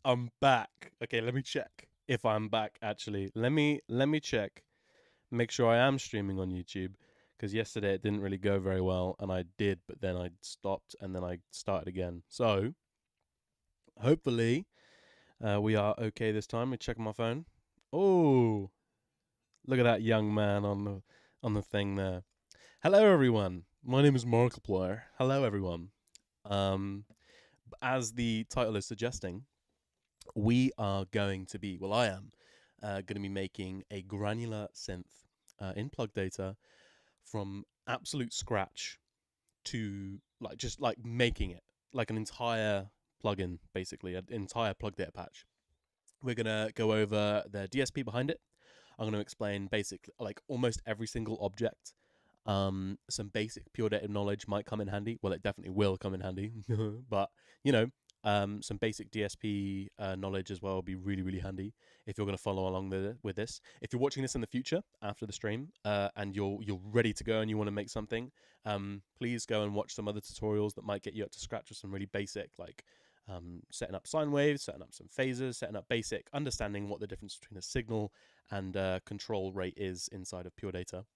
I'm back. Okay, let me check if I'm back actually. Let me check. Make sure I am streaming on YouTube because yesterday it didn't really go very well and I did, but then I stopped and then I started again. So, hopefully, we are okay this time. Let me check my phone. Oh, look at that young man on the thing there. Hello everyone. My name is Markiplier. Hello everyone. Um as the title is suggesting, we are going to be, well, I am going to be making a granular synth in plugdata from absolute scratch to like just like making it like an entire plugin, basically, an entire plugdata patch. We're going to go over the DSP behind it. I'm going to explain basically like almost every single object. Some basic pure data knowledge might come in handy. Well, it definitely will come in handy, but you know, some basic DSP knowledge as well will be really, really handy if you're going to follow along with this. If you're watching this in the future after the stream and you're ready to go and you want to make something, please go and watch some other tutorials that might get you up to scratch with some really basic, like setting up sine waves, setting up some phasers, setting up basic understanding what the difference between a signal and control rate is inside of pure data.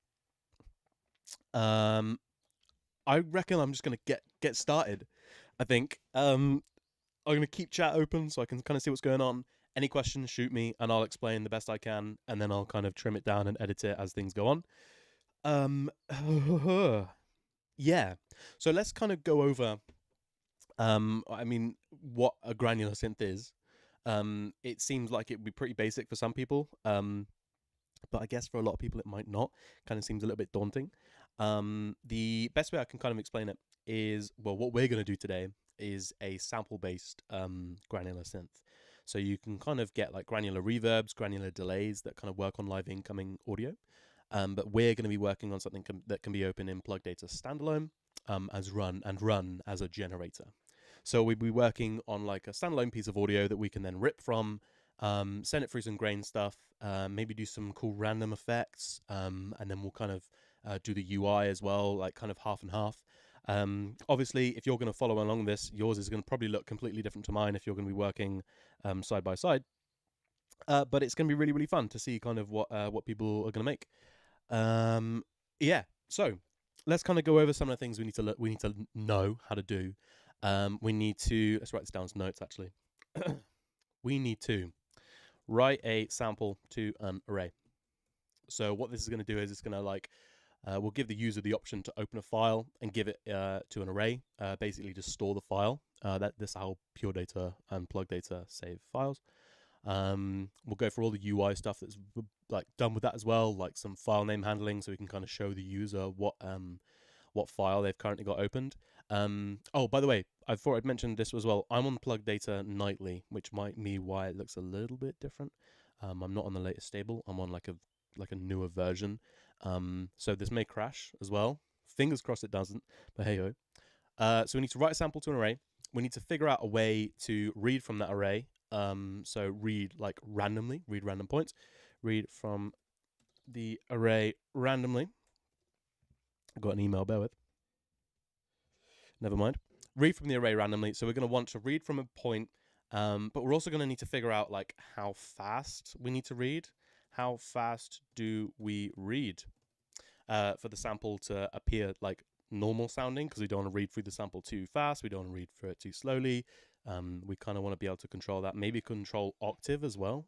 I reckon I'm just gonna get started. I think I'm gonna keep chat open so I can kind of see what's going on. Any questions, shoot me, and I'll explain the best I can, and then I'll kind of trim it down and edit it as things go on. Um, yeah. So let's kind of go over. I mean, what a granular synth is. It seems like it would be pretty basic for some people. But I guess for a lot of people it might not. Kind of seems a little bit daunting. The best way I can kind of explain it is, well, what we're going to do today is a sample-based granular synth. So you can kind of get like granular reverbs, granular delays that kind of work on live incoming audio. But we're going to be working on something that can be open in plugdata standalone as run as a generator. So we'll be working on like a standalone piece of audio that we can then rip from, send it through some grain stuff, maybe do some cool random effects, and then we'll kind of do the UI as well, like kind of half and half. Obviously, if you're going to follow along this, yours is going to probably look completely different to mine if you're going to be working side by side. But it's going to be really, really fun to see kind of what people are going to make. Yeah, so let's kind of go over some of the things we need to know how to do. Let's write this down as notes actually. We need to write a sample to an array. So what this is going to do is it's going to like, we'll give the user the option to open a file and give it to an array, basically just store the file. This is how pure data and plugdata save files. We'll go for all the UI stuff that's like done with that as well, like some file name handling, so we can kind of show the user what file they've currently got opened. Oh, by the way, I thought I'd mention this as well. I'm on plugdata nightly, which might be why it looks a little bit different. I'm not on the latest stable. I'm on like a newer version. So this may crash as well. Fingers crossed it doesn't, but hey ho. So we need to write a sample to an array. We need to figure out a way to read from that array. So read like randomly, read random points, read from the array randomly. I got an email, bear with. Never mind. Read from the array randomly. So we're going to want to read from a point, but we're also going to need to figure out like how fast we need to read. How fast do we read for the sample to appear like normal sounding? Because we don't want to read through the sample too fast. We don't want to read through it too slowly. We kind of want to be able to control that. Maybe control octave as well.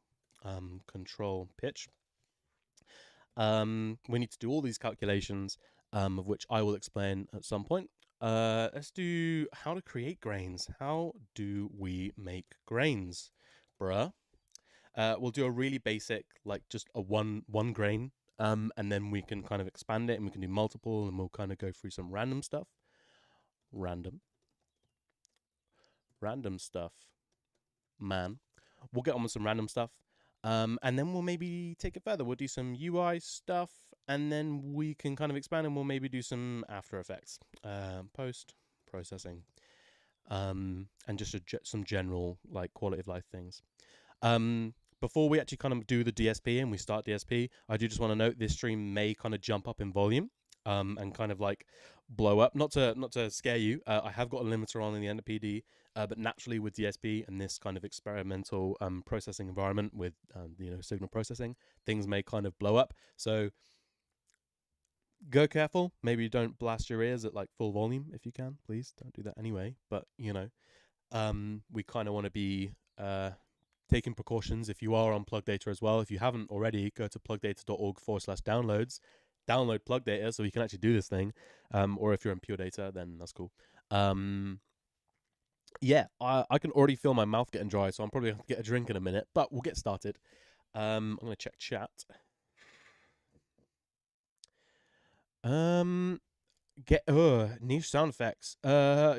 Control pitch. We need to do all these calculations, of which I will explain at some point. Let's do how to create grains. How do we make grains, bruh? We'll do a really basic, like just a one grain, and then we can kind of expand it, and we can do multiple, and we'll kind of go through some random stuff. Random stuff, man. We'll get on with some random stuff, and then we'll maybe take it further. We'll do some UI stuff, and then we can kind of expand, and we'll maybe do some After Effects, post processing, and just some general like quality of life things. Before we actually kind of do the DSP and we start DSP, I do just want to note this stream may kind of jump up in volume, and kind of like blow up. Not to scare you. I have got a limiter on in the end of PD, But naturally with DSP and this kind of experimental processing environment with signal processing, things may kind of blow up. So go careful. Maybe don't blast your ears at like full volume if you can. Please don't do that anyway. But we kind of want to be taking precautions. If you are on plugdata as well, if you haven't already, go to plugdata.org/downloads. Download plugdata so you can actually do this thing. Or if you're in pure data, then that's cool. Yeah, I can already feel my mouth getting dry, so I'm probably going to get a drink in a minute, but we'll get started. I'm going to check chat. Get niche sound effects.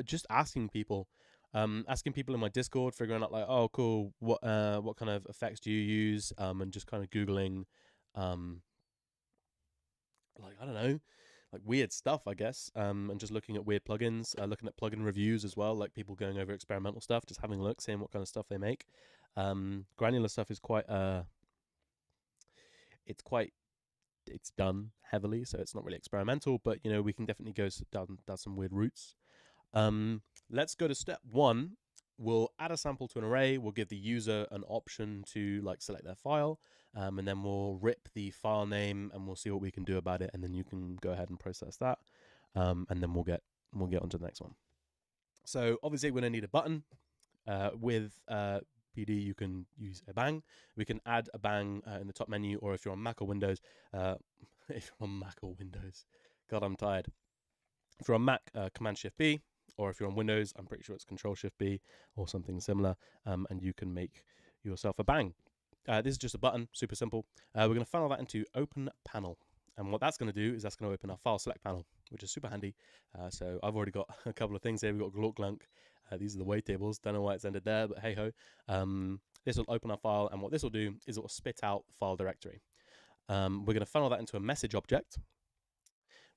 Just asking people. Asking people in my Discord, figuring out like, oh cool, what kind of effects do you use? And just kind of Googling like, I don't know, like weird stuff, I guess. And just looking at weird plugins, looking at plugin reviews as well, like people going over experimental stuff, just having a look, seeing what kind of stuff they make. Granular stuff is quite it's done heavily, so it's not really experimental, but we can definitely go down some weird routes. Let's go to step 1. We'll add a sample to an array. We'll give the user an option to like select their file, and then we'll rip the file name and we'll see what we can do about it, and then you can go ahead and process that, and then we'll get on to the next one. So obviously we're going to need a button. With PD, you can use a bang. We can add a bang in the top menu, or if you're on Mac or Windows, God, I'm tired. If you're on Mac, Command-Shift-B, or if you're on Windows, I'm pretty sure it's Control-Shift-B or something similar, and you can make yourself a bang. This is just a button, super simple. We're going to funnel that into Open Panel. And what that's going to do is that's going to open our File Select panel, which is super handy. So I've already got a couple of things here. We've got glunk. These are the wavetables. Don't know why it's ended there, but hey-ho. This will open our file, and what this will do is it will spit out file directory. We're going to funnel that into a message object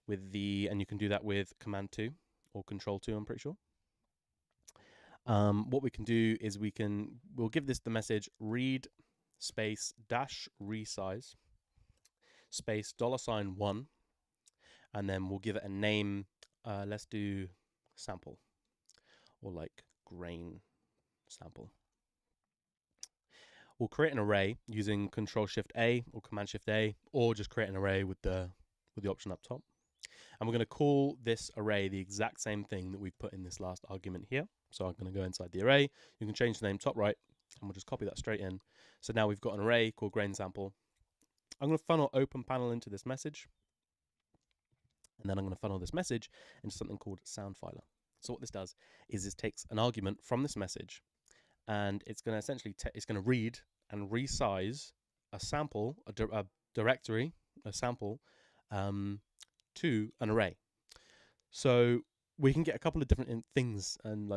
and you can do that with Command 2 or Control 2, I'm pretty sure. What we can do is we'll give this the message read space dash resize space $1, and then we'll give it a name. Let's do sample, or like grain sample. We'll create an array using Control-Shift-A or Command-Shift-A, or just create an array with the option up top. And we're going to call this array the exact same thing that we've put in this last argument here. So I'm going to go inside the array. You can change the name top right, and we'll just copy that straight in. So now we've got an array called grain sample. I'm going to funnel Open Panel into this message, and then I'm going to funnel this message into something called sound filer. So what this does is it takes an argument from this message, and it's going to essentially it's going to read and resize a sample, a directory, a sample, to an array. So we can get a couple of different things and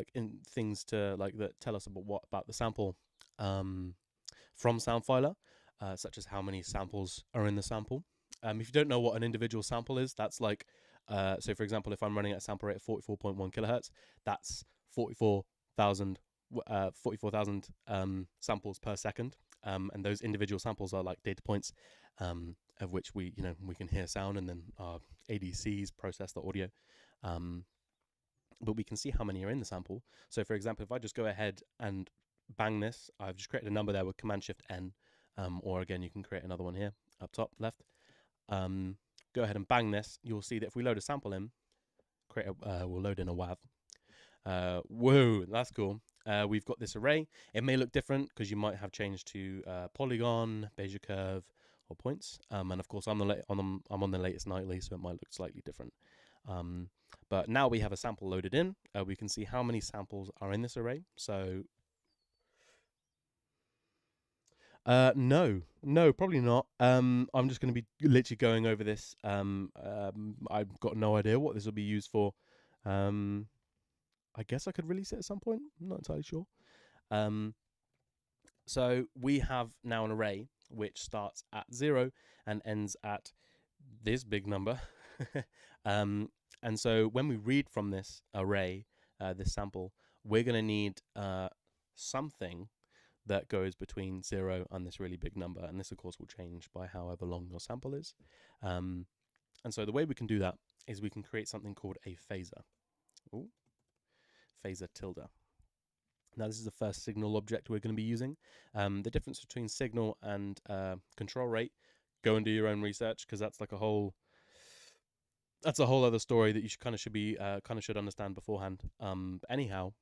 things to that tell us about the sample from SoundFiler, such as how many samples are in the sample. If you don't know what an individual sample is, that's like so for example, if I'm running at a sample rate of 44.1 kilohertz, that's 44,000 samples per second, and those individual samples are like data points, of which we can hear sound, and then our ADCs process the audio, but we can see how many are in the sample. So for example, if I just go ahead and bang this, I've just created a number there with Command-Shift-N, or again you can create another one here up top left. Go ahead and bang this. You'll see that if we load a sample in, we'll load in a WAV. Whoa, that's cool. We've got this array. It may look different because you might have changed to polygon, Bezier curve, or points. And of course, I'm on the latest nightly, so it might look slightly different. But now we have a sample loaded in. We can see how many samples are in this array. So no, probably not. I'm just going to be literally going over this. I've got no idea what this will be used for. I guess I could release it at some point. I'm not entirely sure. So we have now an array which starts at 0 and ends at this big number. And so when we read from this array, this sample, we're going to need something that goes between 0 and this really big number. And this, of course, will change by however long your sample is. And so the way we can do that is we can create something called a phaser. Ooh. Phaser tilde. Now, this is the first signal object we're going to be using. The difference between signal and control rate, go and do your own research, because that's like a whole other story that you should understand beforehand. Anyhow,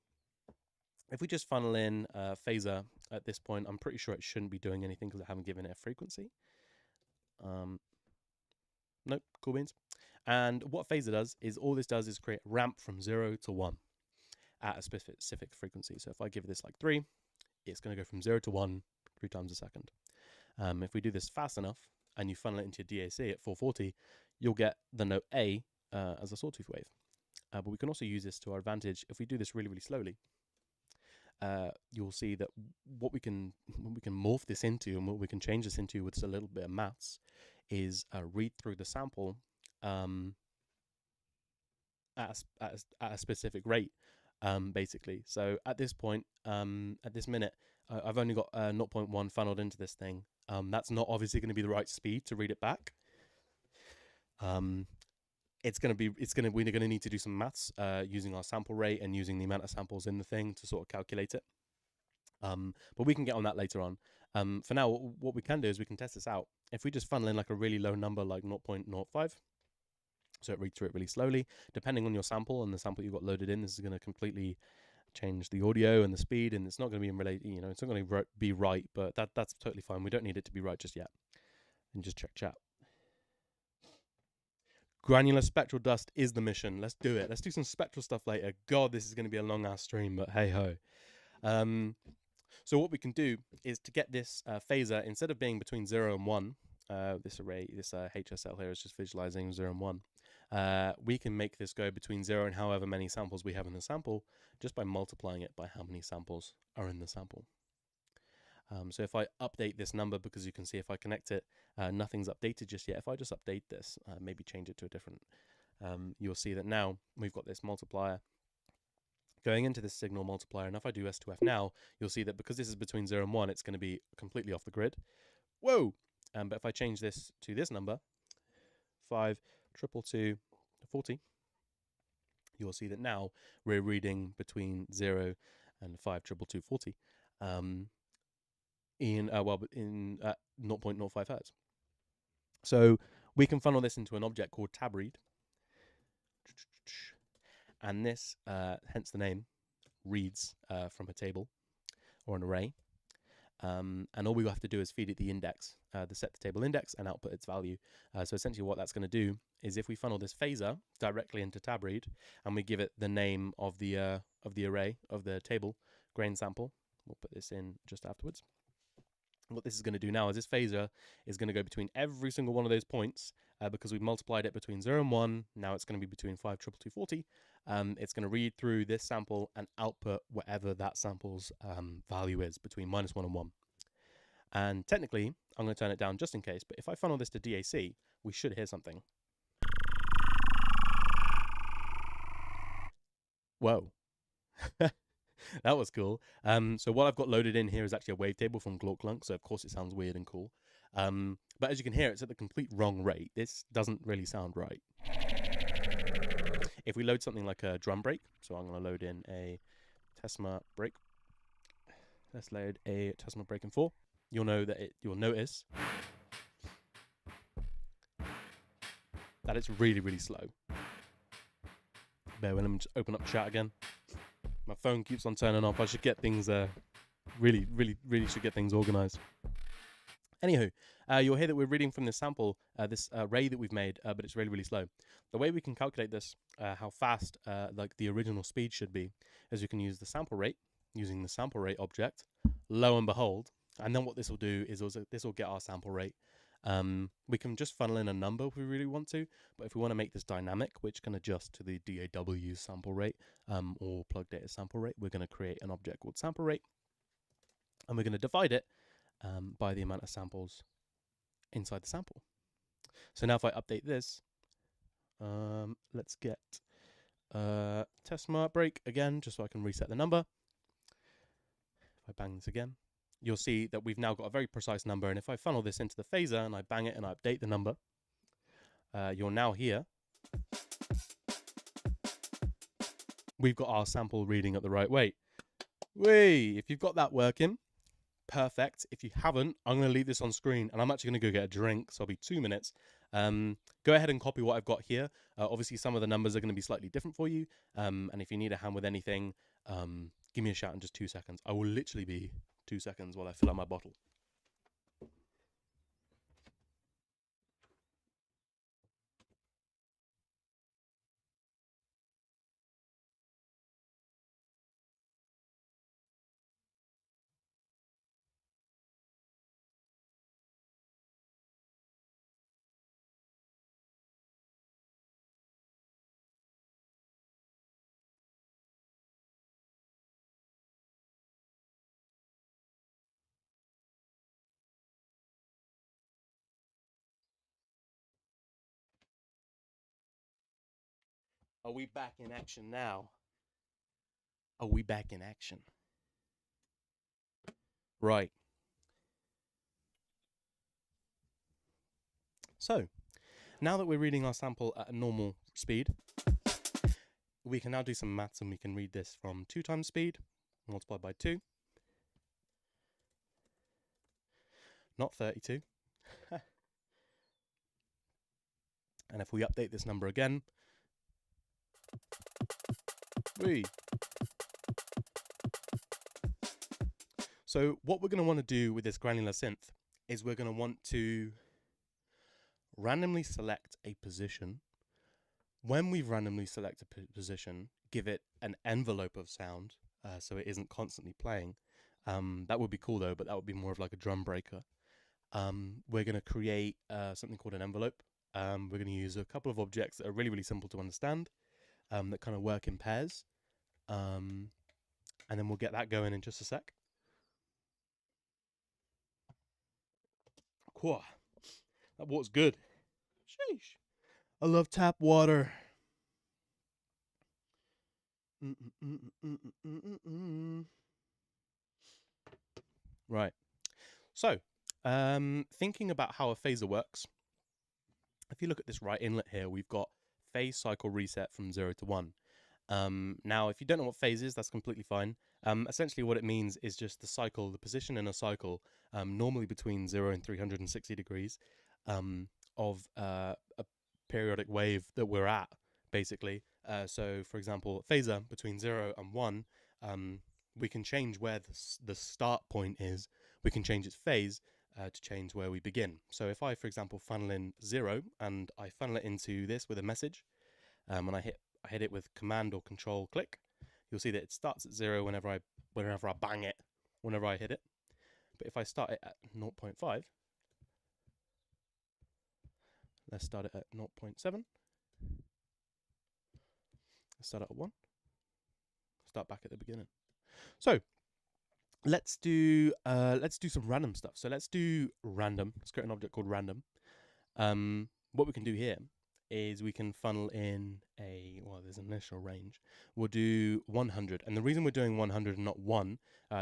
if we just funnel in phaser at this point, I'm pretty sure it shouldn't be doing anything because I haven't given it a frequency. Nope, cool beans. And what phaser does is all this does is create a ramp from 0 to 1 at a specific frequency. So if I give this like 3, it's going to go from 0 to 1 3 times a second. If we do this fast enough and you funnel it into your DAC at 440, you'll get the note A as a sawtooth wave. But we can also use this to our advantage. If we do this really, really slowly, you'll see that what we can morph this into and what we can change this into with a little bit of maths is read through the sample at a specific rate, basically. So at this point, at this minute, I've only got 0.1 funneled into this thing. That's not obviously going to be the right speed to read it back. We're going to need to do some maths using our sample rate and using the amount of samples in the thing to sort of calculate it. But we can get on that later on. For now, what we can do is we can test this out. If we just funnel in like a really low number like 0.05, so it reads through it really slowly, depending on your sample and the sample you've got loaded in, this is going to completely change the audio and the speed, and it's not going to be it's not going to be right, but that's totally fine. We don't need it to be right just yet. And just check chat. Granular spectral dust is the mission. Let's do it. Let's do some spectral stuff later. God, this is going to be a long ass stream, but hey ho. So what we can do is to get this phaser, instead of being between 0 and 1, this array, this HSL here is just visualizing 0 and 1. We can make this go between 0 and however many samples we have in the sample, just by multiplying it by how many samples are in the sample. So if I update this number, because you can see if I connect it, nothing's updated just yet. If I just update this, maybe change it to a different, you'll see that now we've got this multiplier going into this signal multiplier. And if I do S2F now, you'll see that because this is between 0 and 1, it's going to be completely off the grid. Whoa! But if I change this to this number, 5 222 40, you'll see that now we're reading between 0 and 5 222 40. In 0.05 hertz. So we can funnel this into an object called tab read, and this, hence the name, reads from a table or an array, and all we have to do is feed it the index, the set the table index, and output its value. So essentially what that's going to do is if we funnel this phaser directly into tab read and we give it the name of the array of the table, grain sample, we'll put this in just afterwards. What this is going to do now is this phaser is going to go between every single one of those points, because we've multiplied it between 0 and 1. Now it's going to be between 5 222 40. It's going to read through this sample and output whatever that sample's value is between -1 and 1. And technically, I'm going to turn it down just in case, but if I funnel this to DAC, we should hear something. Whoa. That was cool. So what I've got loaded in here is actually a wavetable from Glorklunk, so of course it sounds weird and cool. But as you can hear, it's at the complete wrong rate. This doesn't really sound right. If we load something like a drum break, so I'm going to load in a Tesma break. Let's load a Tesma break in 4. You'll notice that it's really, really slow. Bear with, let me just open up chat again. My phone keeps on turning off. I should get things really should get things organized. Anywho, you'll hear that we're reading from this sample, this array that we've made, but it's really, really slow. The way we can calculate this, how fast like the original speed should be, is you can use the sample rate, using the sample rate object, lo and behold, and then what this will do is also this will get our sample rate. We can just funnel in a number if we really want to, but if we want to make this dynamic, which can adjust to the DAW sample rate or plugdata sample rate, we're going to create an object called sample rate, and we're going to divide it by the amount of samples inside the sample. So now if I update this, let's get Tesma break again, just so I can reset the number. If I bang this again, you'll see that we've now got a very precise number, and if I funnel this into the phaser and I bang it and I update the number, you'll now hear we've got our sample reading at the right weight. If you've got that working, perfect. If you haven't, I'm going to leave this on screen and I'm actually going to go get a drink, so I'll be 2 minutes. Go ahead and copy what I've got here. Obviously, some of the numbers are going to be slightly different for you, and if you need a hand with anything, give me a shout in just 2 seconds. I will literally be 2 seconds while I fill up my bottle. Are we back in action now? Are we back in action? Right. So, now that we're reading our sample at a normal speed, we can now do some maths and we can read this from 2 times speed, multiplied by 2, not 32. And if we update this number again, So what we're going to want to do with this granular synth is we're going to want to randomly select a position. When we've randomly selected a position, give it an envelope of sound so it isn't constantly playing. That would be cool though, but that would be more of like a drum breaker. We're going to create something called an envelope. We're going to use a couple of objects that are really, really simple to understand, that kind of work in pairs. And then we'll get that going in just a sec. Cool. That water's good. Sheesh. I love tap water. Right. So, thinking about how a phaser works, if you look at this right inlet here, we've got phase cycle reset from 0 to 1. Now, if you don't know what phase is, that's completely fine. Essentially, what it means is just the cycle, the position in a cycle, normally between 0 and 360 degrees, of a periodic wave that we're at, basically. So, for example, phaser between 0 and 1, we can change where the start point is. We can change its phase to change where we begin. So if I, for example, funnel in 0 and I funnel it into this with a message, and I hit it with Command or Control click, you'll see that it starts at 0 whenever I bang it, whenever I hit it. But if I start it at 0.5, let's start it at 0.7. Let's start it at 1. Start back at the beginning. So let's do some random stuff. So let's do random. Let's create an object called random. What we can do here is we can funnel in there's an initial range. We'll do 100. And the reason we're doing 100 and not 1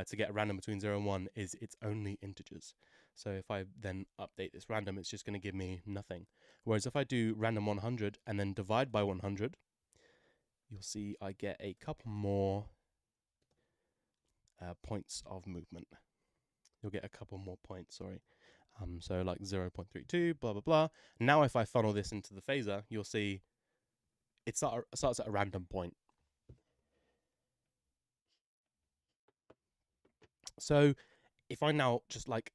to get a random between 0 and 1 is it's only integers. So if I then update this random, it's just going to give me nothing. Whereas if I do random 100 and then divide by 100, you'll see I get a couple more points of movement. You'll get a couple more points, sorry. So like 0.32, blah, blah, blah. Now if I funnel this into the phaser, you'll see it starts at a random point. So if I now just like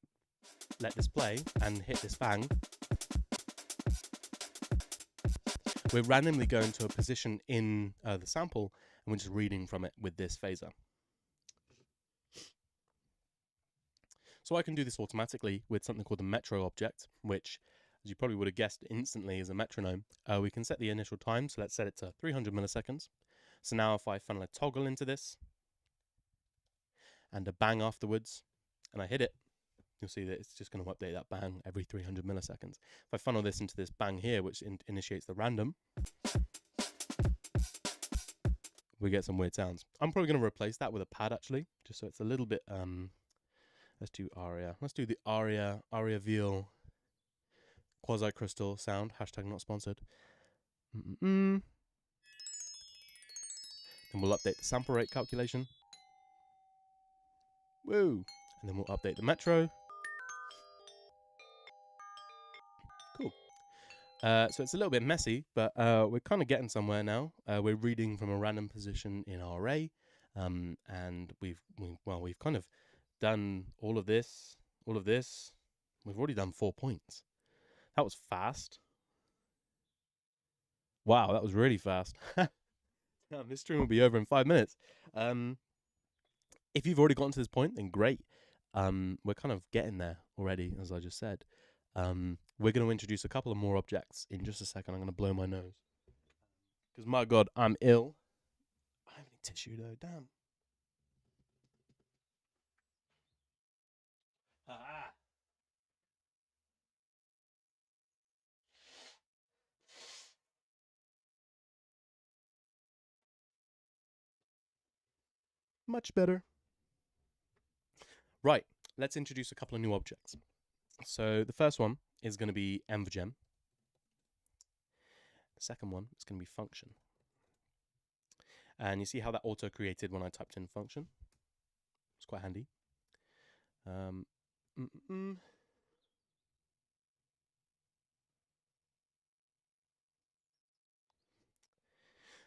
let this play and hit this bang, we're randomly going to a position in the sample and we're just reading from it with this phaser. So I can do this automatically with something called the metro object, which, as you probably would have guessed instantly, is a metronome. We can set the initial time, so let's set it to 300 milliseconds. So now if I funnel a toggle into this and a bang afterwards, and I hit it, you'll see that it's just going to update that bang every 300 milliseconds. If I funnel this into this bang here, which initiates the random, we get some weird sounds. I'm probably going to replace that with a pad, actually, just so it's a little bit... Let's do aria. Let's do the aria veal quasi-crystal sound. Hashtag not sponsored. Then we'll update the sample rate calculation. Woo! And then we'll update the metro. Cool. So it's a little bit messy, but we're kind of getting somewhere now. We're reading from a random position in our array, and we've kind of done all of this. We've already done 4 points. That was fast. Wow, that was really fast. This stream will be over in 5 minutes. If you've already gotten to this point, then great. We're kind of getting there already, as I just said. We're going to introduce a couple of more objects in just a second. I'm going to blow my nose. Because, my God, I'm ill. I have any tissue, though. Damn. Ah. Much better. Right, let's introduce a couple of new objects. So the first one is going to be envgem. The second one is going to be function. And you see how that auto-created when I typed in function? It's quite handy.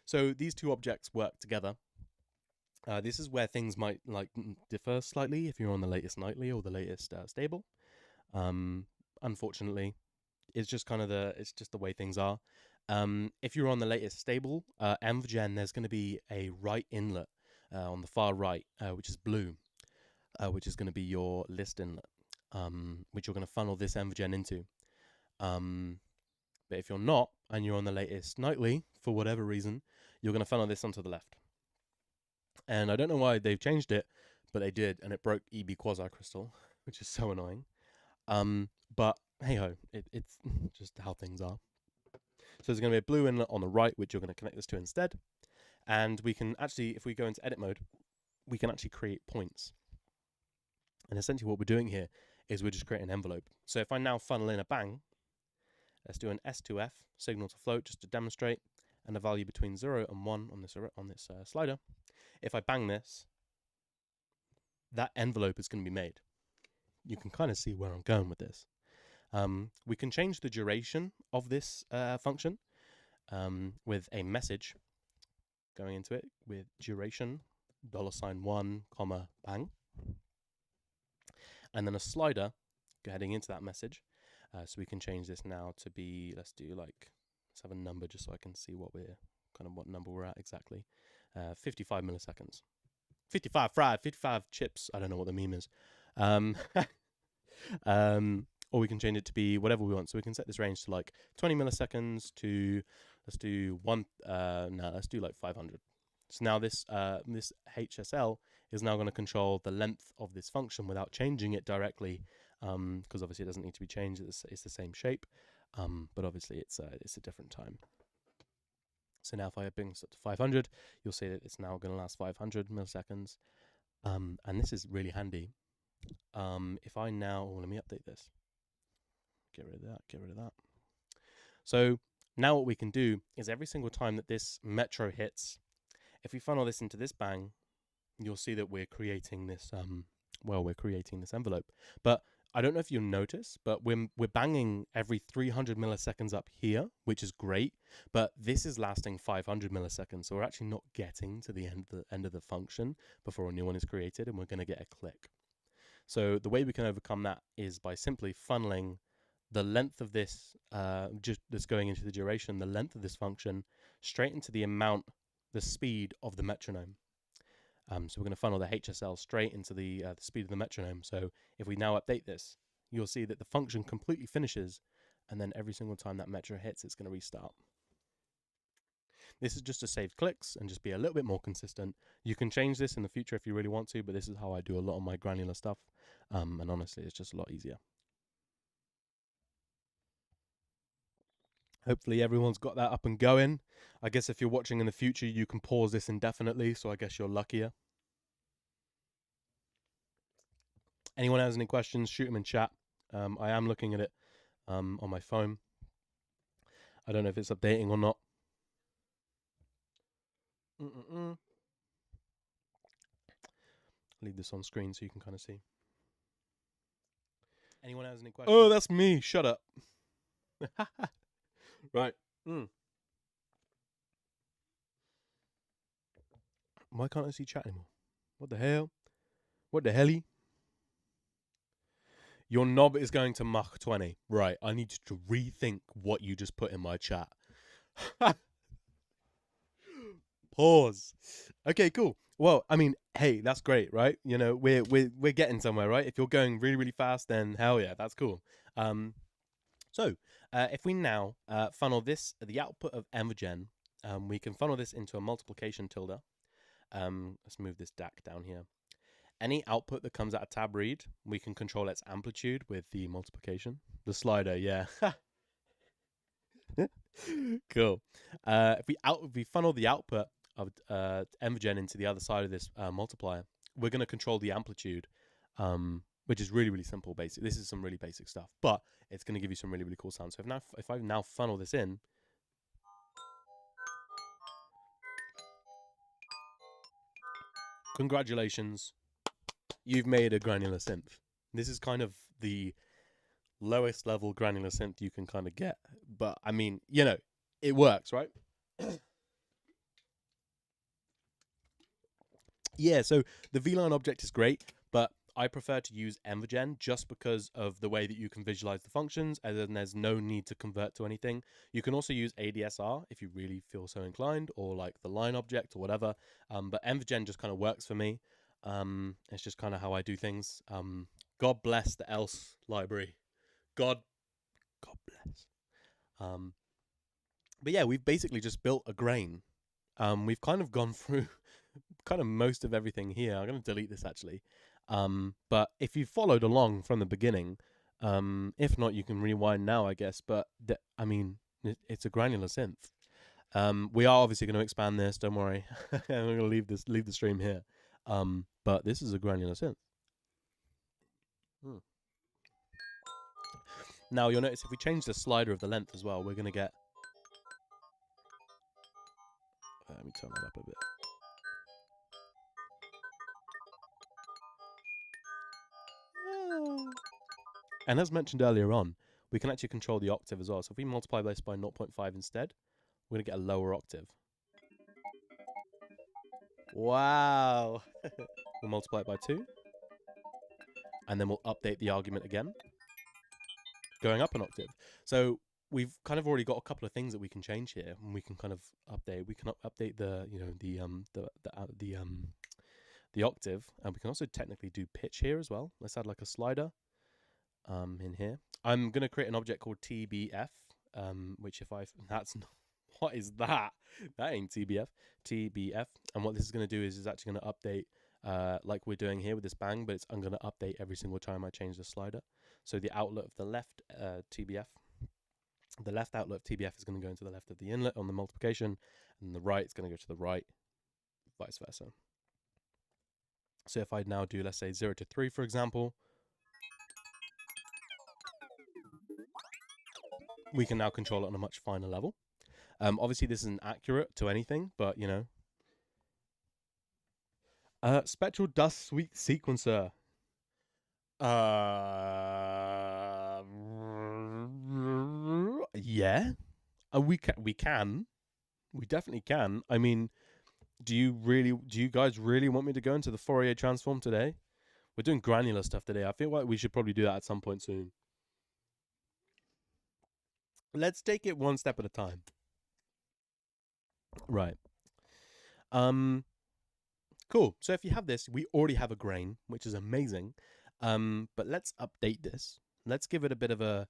So these two objects work together. This is where things might differ slightly if you're on the latest nightly or the latest stable. Unfortunately, it's just the way things are. If you're on the latest stable, envgen, there's going to be a right inlet on the far right, which is blue, which is going to be your list inlet, which you're going to funnel this envgen into. But if you're not, and you're on the latest nightly, for whatever reason, you're going to funnel this onto the left. And I don't know why they've changed it, but they did, and it broke EB quasi crystal, which is so annoying. But hey ho, it's just how things are. So there's going to be a blue inlet on the right, which you're going to connect this to instead. And we can actually, if we go into edit mode, we can actually create points. And essentially what we're doing here is we're just creating an envelope. So if I now funnel in a bang, let's do an S2F, signal to float, just to demonstrate, and a value between 0 and 1 on this slider. If I bang this, that envelope is going to be made. You can kind of see where I'm going with this. We can change the duration of this function with a message going into it with duration $1, bang, and then a slider heading into that message. So we can change this now to be, let's have a number just so I can see what number we're at exactly. 55 milliseconds. 55 fried, 55 chips. I don't know what the meme is. Or we can change it to be whatever we want. So we can set this range to 20 milliseconds to, let's do 500. So now this HSL is now going to control the length of this function without changing it directly, because obviously it doesn't need to be changed. It's the same shape, but obviously it's a different time. So now if I bring this up to 500, you'll see that it's now going to last 500 milliseconds, and this is really handy. If I now, let me update this. Get rid of that. So now what we can do is every single time that this metro hits, if we funnel this into this bang, you'll see that we're creating this envelope. But I don't know if you'll notice, but we're banging every 300 milliseconds up here, which is great, but this is lasting 500 milliseconds, so we're actually not getting to the end of the function before a new one is created, and we're going to get a click. So the way we can overcome that is by simply funneling the length of this, just that's going into the duration, the length of this function, straight into the speed of the metronome. So we're going to funnel the HSL straight into the speed of the metronome. So if we now update this, you'll see that the function completely finishes, and then every single time that metro hits, it's going to restart. This is just to save clicks and just be a little bit more consistent. You can change this in the future if you really want to, but this is how I do a lot of my granular stuff, and honestly, it's just a lot easier. Hopefully everyone's got that up and going. I guess if you're watching in the future, you can pause this indefinitely, so I guess you're luckier. Anyone has any questions, shoot them in chat. I am looking at it on my phone. I don't know if it's updating or not. leave this on screen so you can kind of see. Anyone has any questions? Oh, that's me. Shut up. Right. Why can't I see chat anymore? What the hell? What the helly? Your knob is going to Mach 20. Right. I need to rethink what you just put in my chat. Pause. Okay, cool. Well, I mean, hey, that's great, right? You know, we're getting somewhere, right? If you're going really, really fast, then hell yeah, that's cool. So if we now funnel this, the output of Envogen, we can funnel this into a multiplication tilde. Let's move this DAC down here. Any output that comes out of tab read, we can control its amplitude with the multiplication. The slider, yeah. Cool. If we funnel the output of Envogen into the other side of this multiplier, we're going to control the amplitude, which is really, really simple. Basic. This is some really basic stuff, but it's going to give you some really, really cool sounds. So if I now funnel this in, congratulations, you've made a granular synth. This is kind of the lowest level granular synth you can kind of get, but I mean, you know, it works, right? Yeah, so the VLAN object is great, but I prefer to use Envogen just because of the way that you can visualize the functions, and then there's no need to convert to anything. You can also use ADSR if you really feel so inclined, or like the line object or whatever. But Envogen just kind of works for me. It's just kind of how I do things. God bless the else library. God bless. But yeah, we've basically just built a grain. We've kind of gone through kind of most of everything here. I'm going to delete this actually. But if you followed along from the beginning, if not, you can rewind now, I guess. But I mean, it's a granular synth. We are obviously going to expand this. Don't worry. I'm going to leave the stream here. But this is a granular synth. Now you'll notice if we change the slider of the length as well, we're going to get. Let me turn that up a bit. And as mentioned earlier on, we can actually control the octave as well. So if we multiply this by 0.5 instead, we're going to get a lower octave. Wow. We'll multiply it by 2. And then we'll update the argument again, going up an octave. So we've kind of already got a couple of things that we can change here, and we can kind of update. We can update the the octave, and we can also technically do pitch here as well. Let's add like a slider in here. I'm gonna create an object called TBF, which that's not, what is that? That ain't TBF. And what this is gonna do is actually gonna update like we're doing here with this bang, but I'm gonna update every single time I change the slider. So the outlet of the left TBF. The left outlet of TBF is going to go into the left of the inlet on the multiplication, and the right is going to go to the right, vice versa. So if I now do, let's say 0 to 3, for example, we can now control it on a much finer level. Obviously, this isn't accurate to anything, but you know. Spectral dust sweep sequencer. Yeah, we definitely can. I mean, do you guys really want me to go into the Fourier transform today? We're doing granular stuff today. I feel like we should probably do that at some point soon. Let's take it one step at a time. Right. Cool. So if you have this, we already have a grain, which is amazing. But let's update this. Let's give it a bit of a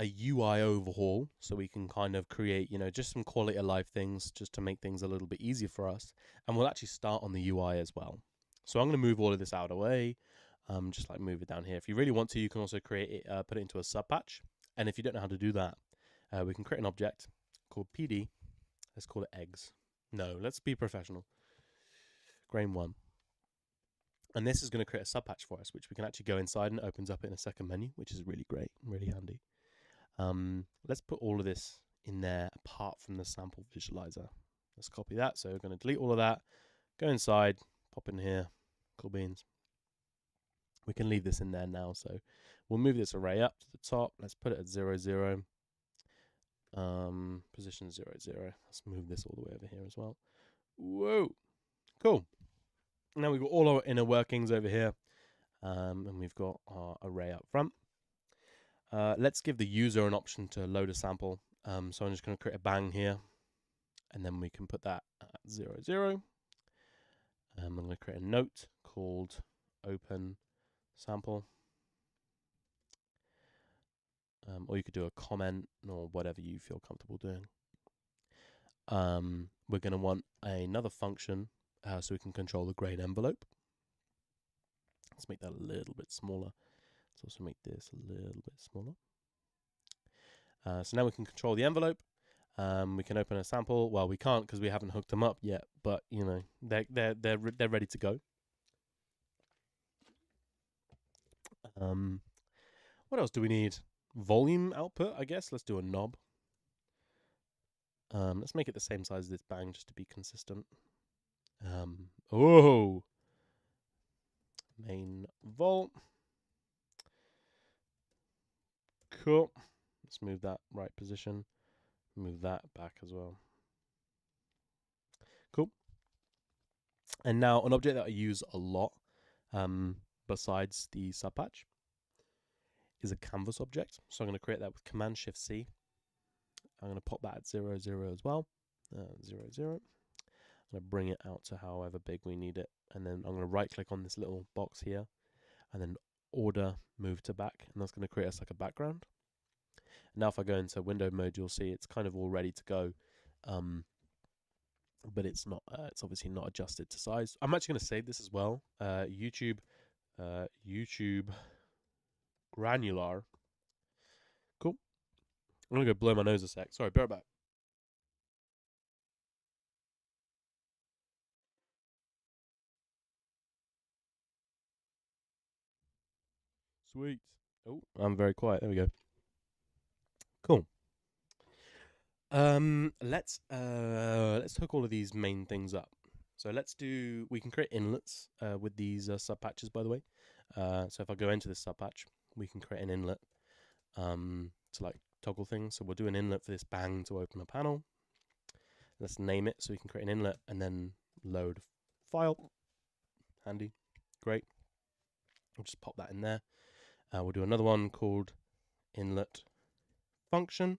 UI overhaul so we can kind of create, you know, just some quality of life things just to make things a little bit easier for us. And we'll actually start on the UI as well. So I'm going to move all of this out of the way. Just like move it down here. If you really want to, you can also create it, put it into a subpatch. And if you don't know how to do that, we can create an object called PD. Let's call it eggs. No, let's be professional. Grain 1. And this is going to create a subpatch for us, which we can actually go inside and it opens up in a second menu, which is really great, really handy. Let's put all of this in there apart from the sample visualizer. Let's copy that. So we're going to delete all of that, go inside, pop in here, Cool beans. We can leave this in there now, so we'll move this array up to the top. Let's put it at 0, 0. Position 0, 0. Let's move this all the way over here as well. Whoa, cool. Now we've got all our inner workings over here, and we've got our array up front. Let's give the user an option to load a sample. So I'm just going to create a bang here, and then we can put that at 0, 0. I'm going to create a note called open sample. Or you could do a comment or whatever you feel comfortable doing. We're going to want another function so we can control the grain envelope. Let's make that a little bit smaller. Let's also make this a little bit smaller. So now we can control the envelope. We can open a sample. Well, we can't because we haven't hooked them up yet, but you know they're ready to go. What else do we need? Volume output, I guess. Let's do a knob. Let's make it the same size as this bang just to be consistent. Oh, main volt. Cool. Let's move that right position. Move that back as well. Cool. And now an object that I use a lot, besides the subpatch, is a canvas object. So I'm going to create that with Command-Shift-C. I'm going to pop that at 0, 0 as well. 0, 0. I'm going to bring it out to however big we need it. And then I'm going to right-click on this little box here. And then order, move to back. And that's going to create us like a background. Now if I go into window mode, you'll see it's kind of all ready to go. But it's not. It's obviously not adjusted to size. I'm actually going to save this as well. YouTube granular. Cool. I'm going to go blow my nose a sec. Sorry, bear it back. Sweet. Oh, I'm very quiet. There we go. Cool. Let's hook all of these main things up. So we can create inlets with these subpatches, by the way. So if I go into this subpatch, we can create an inlet to like toggle things. So we'll do an inlet for this bang to open a panel. Let's name it so we can create an inlet and then load file. Handy. Great. We'll just pop that in there. We'll do another one called inlet function.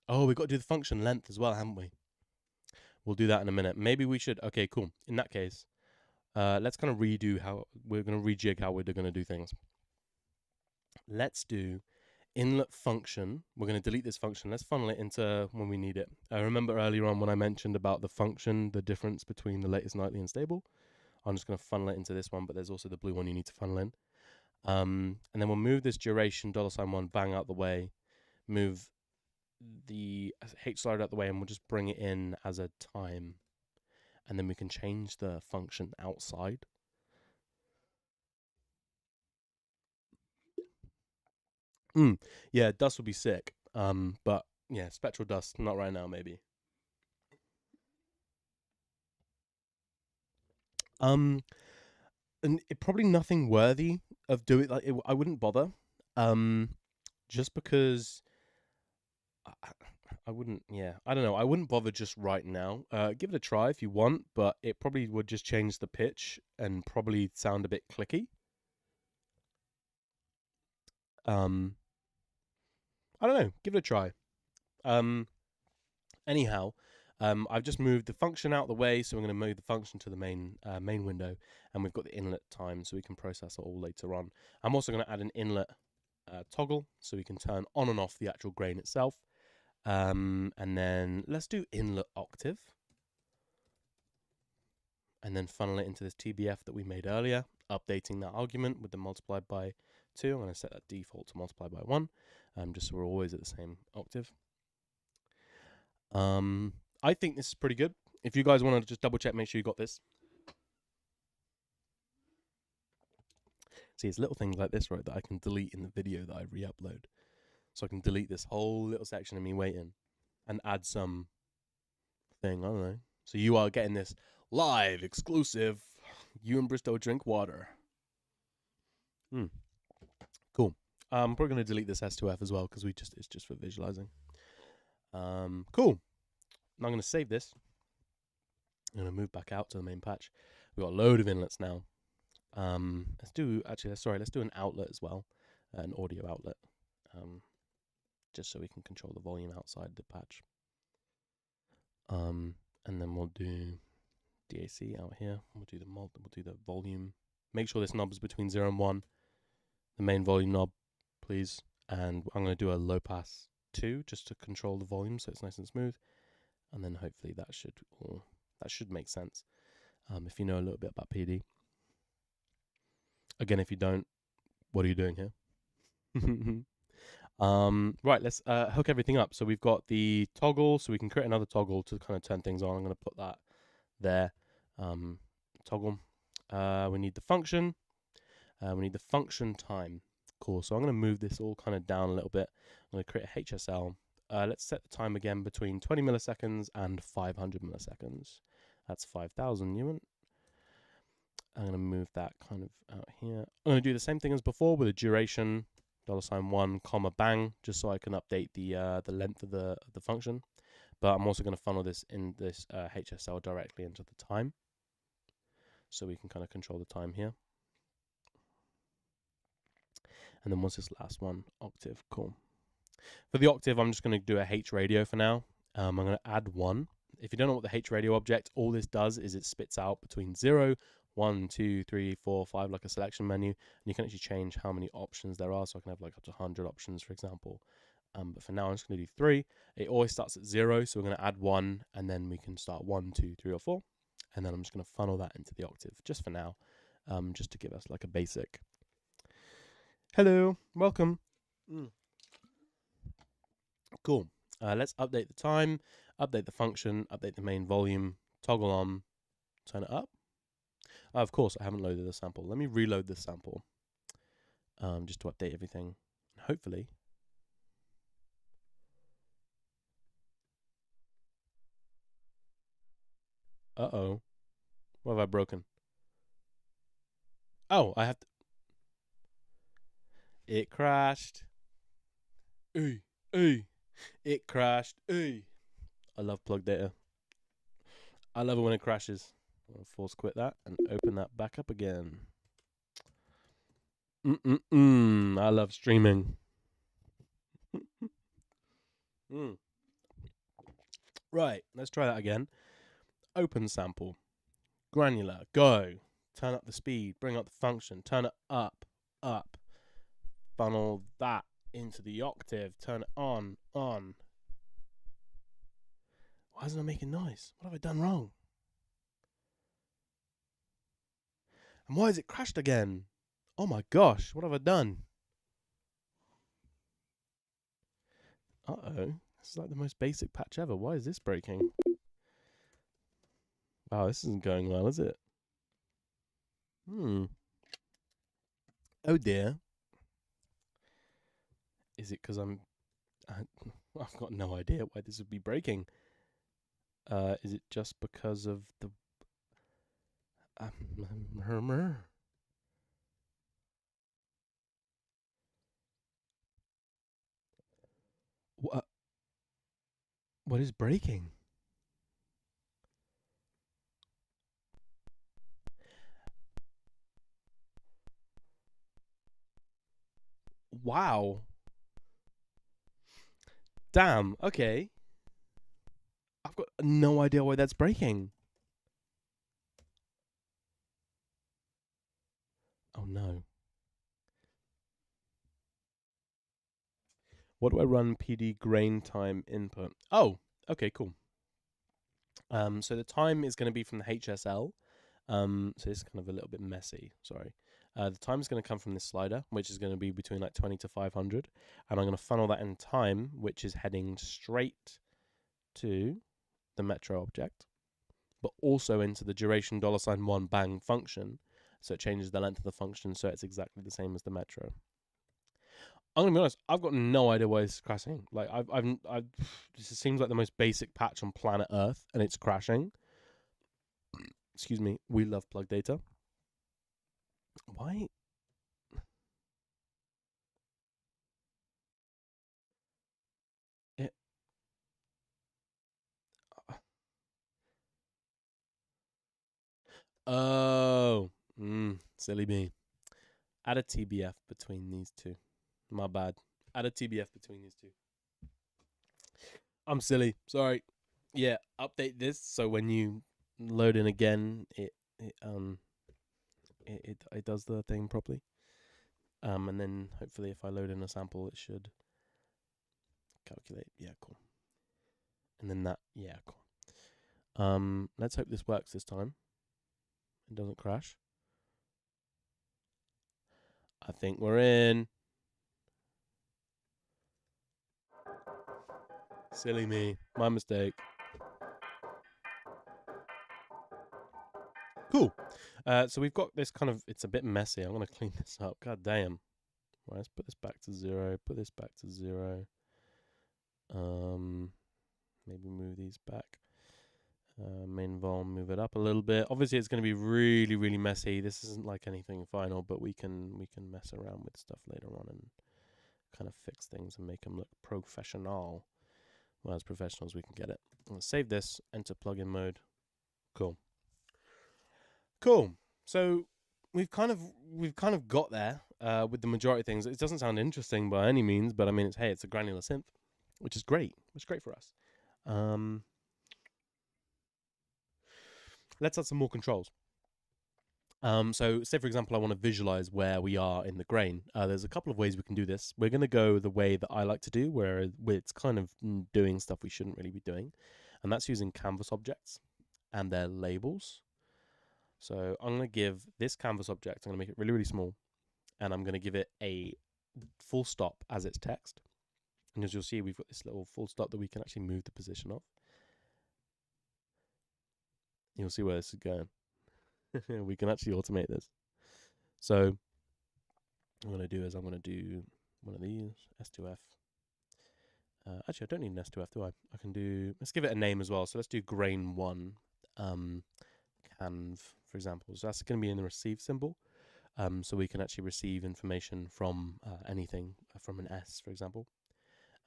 Oh, we've got to do the function length as well, haven't we? We'll do that in a minute. Maybe we should. Okay, cool. In that case, let's kind of redo how we're going to rejig how we're going to do things. Let's do inlet function. We're going to delete this function. Let's funnel it into when we need it. I remember earlier on when I mentioned about the function, the difference between the latest, nightly, and stable. I'm just going to funnel it into this one, but there's also the blue one you need to funnel in. And then we'll move this duration $1 bang out the way, move the H slider out the way, and we'll just bring it in as a time. And then we can change the function outside. Yeah, dust would be sick. But yeah, spectral dust, not right now, maybe. And probably nothing worthy of doing. Like, I wouldn't bother. Just because I wouldn't. Yeah, I don't know. I wouldn't bother just right now. Give it a try if you want, but it probably would just change the pitch and probably sound a bit clicky. I don't know. Give it a try. Anyhow, I've just moved the function out of the way, so we're going to move the function to the main window, and we've got the inlet time, so we can process it all later on. I'm also going to add an inlet toggle, so we can turn on and off the actual grain itself. And then let's do inlet octave, and then funnel it into this TBF that we made earlier, updating that argument with the multiplied by 2. I'm going to set that default to multiply by 1, just so we're always at the same octave. I think this is pretty good. If you guys want to just double check, make sure you got this. See, it's little things like this, right, that I can delete in the video that I re-upload. So I can delete this whole little section of me waiting and add some thing, I don't know. So you are getting this live, exclusive. You and Bristow drink water. Cool. I'm probably going to delete this S2F as well because it's just for visualizing. Cool. Now I'm going to save this. I'm going to move back out to the main patch. We've got a load of inlets now. Let's do an outlet as well, an audio outlet, just so we can control the volume outside the patch. And then we'll do DAC out here. We'll do the volume. Make sure this knob is between 0 and 1. The main volume knob, please. And I'm going to do a low pass 2 just to control the volume so it's nice and smooth. And then hopefully that should make sense. If you know a little bit about PD. Again, if you don't, what are you doing here? Right, let's hook everything up. So we've got the toggle, so we can create another toggle to kind of turn things on. I'm going to put that there. Toggle. We need the function. We need the function time. Cool. So I'm going to move this all kind of down a little bit. I'm going to create a HSL. Let's set the time again between 20 milliseconds and 500 milliseconds. That's 5,000 Newman. I'm going to move that kind of out here. I'm going to do the same thing as before with a duration, $1, comma, bang, just so I can update the length of the function. But I'm also going to funnel this in this HSL directly into the time, so we can kind of control the time here. And then what's this last one? Octave. Cool. For the octave, I'm just going to do a H radio for now. I'm going to add 1. If you don't know what the H radio object, all this does is it spits out between 0, 1, 2, 3, 4, 5, like a selection menu. And you can actually change how many options there are. So I can have like up to 100 options, for example. But for now, I'm just going to do 3. It always starts at 0. So we're going to add 1. And then we can start 1, 2, 3, or 4. And then I'm just going to funnel that into the octave just for now. Just to give us like a basic. Hello, welcome. Cool. Let's update the time, update the function, update the main volume, toggle on, turn it up. Of course, I haven't loaded the sample. Let me reload this sample just to update everything. Hopefully. Uh-oh. What have I broken? Oh, I have to... It crashed. Hey, hey. It crashed. Hey. I love plugdata. I love it when it crashes. I'll force quit that and open that back up again. I love streaming. Right, let's try that again. Open sample. Granular. Go. Turn up the speed. Bring up the function. Turn it up. Up. Funnel that into the octave. Turn it on. On. Why isn't it making noise? What have I done wrong? And why has it crashed again? Oh my gosh, what have I done? Uh-oh. This is like the most basic patch ever. Why is this breaking? Wow, this isn't going well, is it? Oh dear. Is it because I've got no idea why this would be breaking. Is it just because of the murmur? What is breaking? Wow. Damn, okay. I've got no idea why that's breaking. Oh no. What do I run PD grain time input? Oh, okay, cool. So the time is going to be from the HSL. So it's kind of a little bit messy, sorry. The time is going to come from this slider, which is going to be between like 20 to 500. And I'm going to funnel that in time, which is heading straight to the metro object, but also into the duration $1 bang function. So it changes the length of the function, so it's exactly the same as the metro. I'm gonna be honest, I've got no idea why it's crashing. Like this seems like the most basic patch on planet Earth, and it's crashing. Excuse me. We love plugdata. Why? It. Oh. Silly me. Add a TBF between these two. My bad. Add a TBF between these two. I'm silly. Sorry. Yeah, update this so when you load in again, it does the thing properly. And then hopefully if I load in a sample, it should calculate. Yeah, cool. And then that, yeah, cool. Let's hope this works this time. It doesn't crash. I think we're in. Silly me. My mistake. Cool. So we've got this kind of, it's a bit messy. I'm going to clean this up. God damn. Right, let's put this back to 0. Put this back to 0. Maybe move these back. Main vol, move it up a little bit. Obviously, it's going to be really, really messy. This isn't like anything final, but we can mess around with stuff later on and kind of fix things and make them look professional. Well, as professional as we can get it. Let's save this. Enter plugin mode. Cool. Cool. So we've kind of got there with the majority of things. It doesn't sound interesting by any means, but I mean, it's a granular synth, which is great. It's great for us. Let's add some more controls. So say, for example, I want to visualize where we are in the grain. There's a couple of ways we can do this. We're going to go the way that I like to do, where it's kind of doing stuff we shouldn't really be doing. And that's using canvas objects and their labels. So I'm going to give this canvas object, I'm going to make it really, really small. And I'm going to give it a full stop as its text. And as you'll see, we've got this little full stop that we can actually move the position of. You'll see where this is going. We can actually automate this. So what I'm going to do is I'm going to do one of these, S2F. Actually, I don't need an S2F, do I? I can do, let's give it a name as well. So let's do grain 1 canv, for example. So that's going to be in the receive symbol. So we can actually receive information from anything from an S, for example.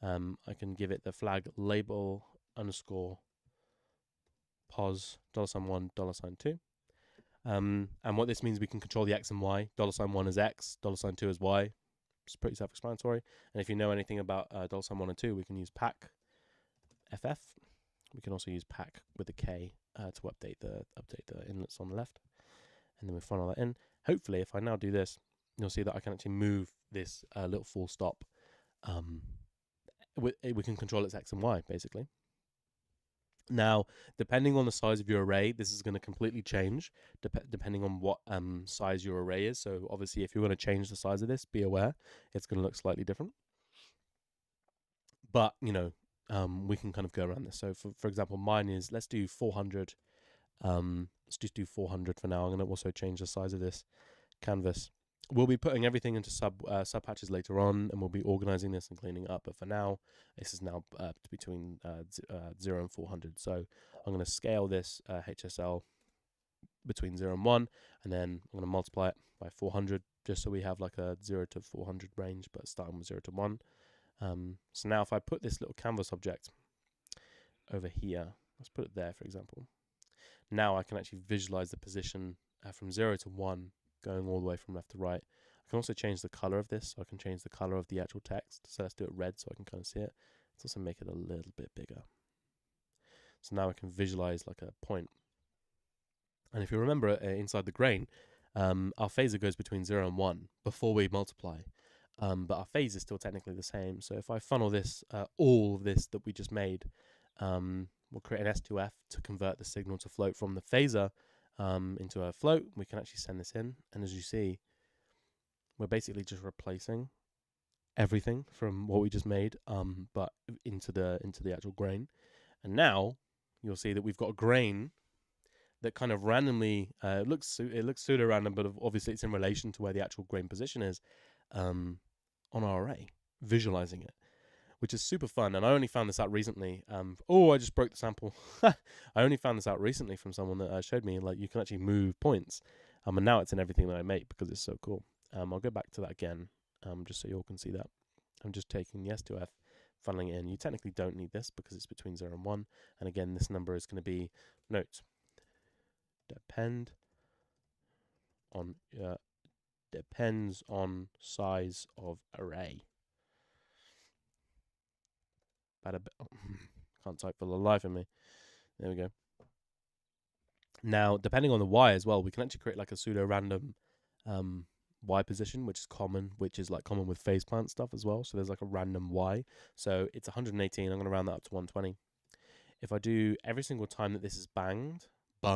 I can give it the flag label underscore pos $1 $2. And what this means, we can control the X and Y. $1 is X, $2 is Y. It's pretty self-explanatory. And if you know anything about $1 and 2, we can use pack FF. We can also use pack with a K to update the inlets on the left. And then we funnel that in. Hopefully, if I now do this, you'll see that I can actually move this little full stop. We can control its X and Y, basically. Now, depending on the size of your array, this is going to completely change depending on what size your array is. So obviously, if you want to change the size of this, be aware it's going to look slightly different. But, you know, we can kind of go around this. So for example, mine is, let's do 400. Let's just do 400 for now. I'm going to also change the size of this canvas. We'll be putting everything into sub patches later on, and we'll be organizing this and cleaning it up. But for now, this is now between 0 and 400. So I'm going to scale this HSL between 0 and 1, and then I'm going to multiply it by 400, just so we have like a 0 to 400 range, but starting with 0 to 1. So now if I put this little canvas object over here, let's put it there, for example. Now I can actually visualize the position from 0 to 1, going all the way from left to right. I can also change the color of this, so I can change the color of the actual text. So let's do it red so I can kind of see it. Let's also make it a little bit bigger. So now I can visualize like a point. And if you remember inside the grain, our phaser goes between 0 and 1 before we multiply. But our phase is still technically the same. So if I funnel this, all of this that we just made, we'll create an S2F to convert the signal to float from the phaser into a float. We can actually send this in, and as you see, we're basically just replacing everything from what we just made, but into the actual grain. And now you'll see that we've got a grain that kind of randomly it looks pseudo random, but obviously it's in relation to where the actual grain position is on our array, visualizing it, which is super fun. And I only found this out recently. I just broke the sample. I only found this out recently from someone that showed me, like, you can actually move points. And now it's in everything that I make because it's so cool. I'll go back to that again, just so you all can see that. I'm just taking the S2F, funneling it in. You technically don't need this because it's between 0 and 1. And again, this number is going to be, note, depends on size of array. Can't type for the life of me. There we go. Now, depending on the Y as well, we can actually create like a pseudo-random Y position, which is common, common with phase plant stuff as well. So there's like a random Y. So it's 118. I'm going to round that up to 120. If I do every single time that this is banged, I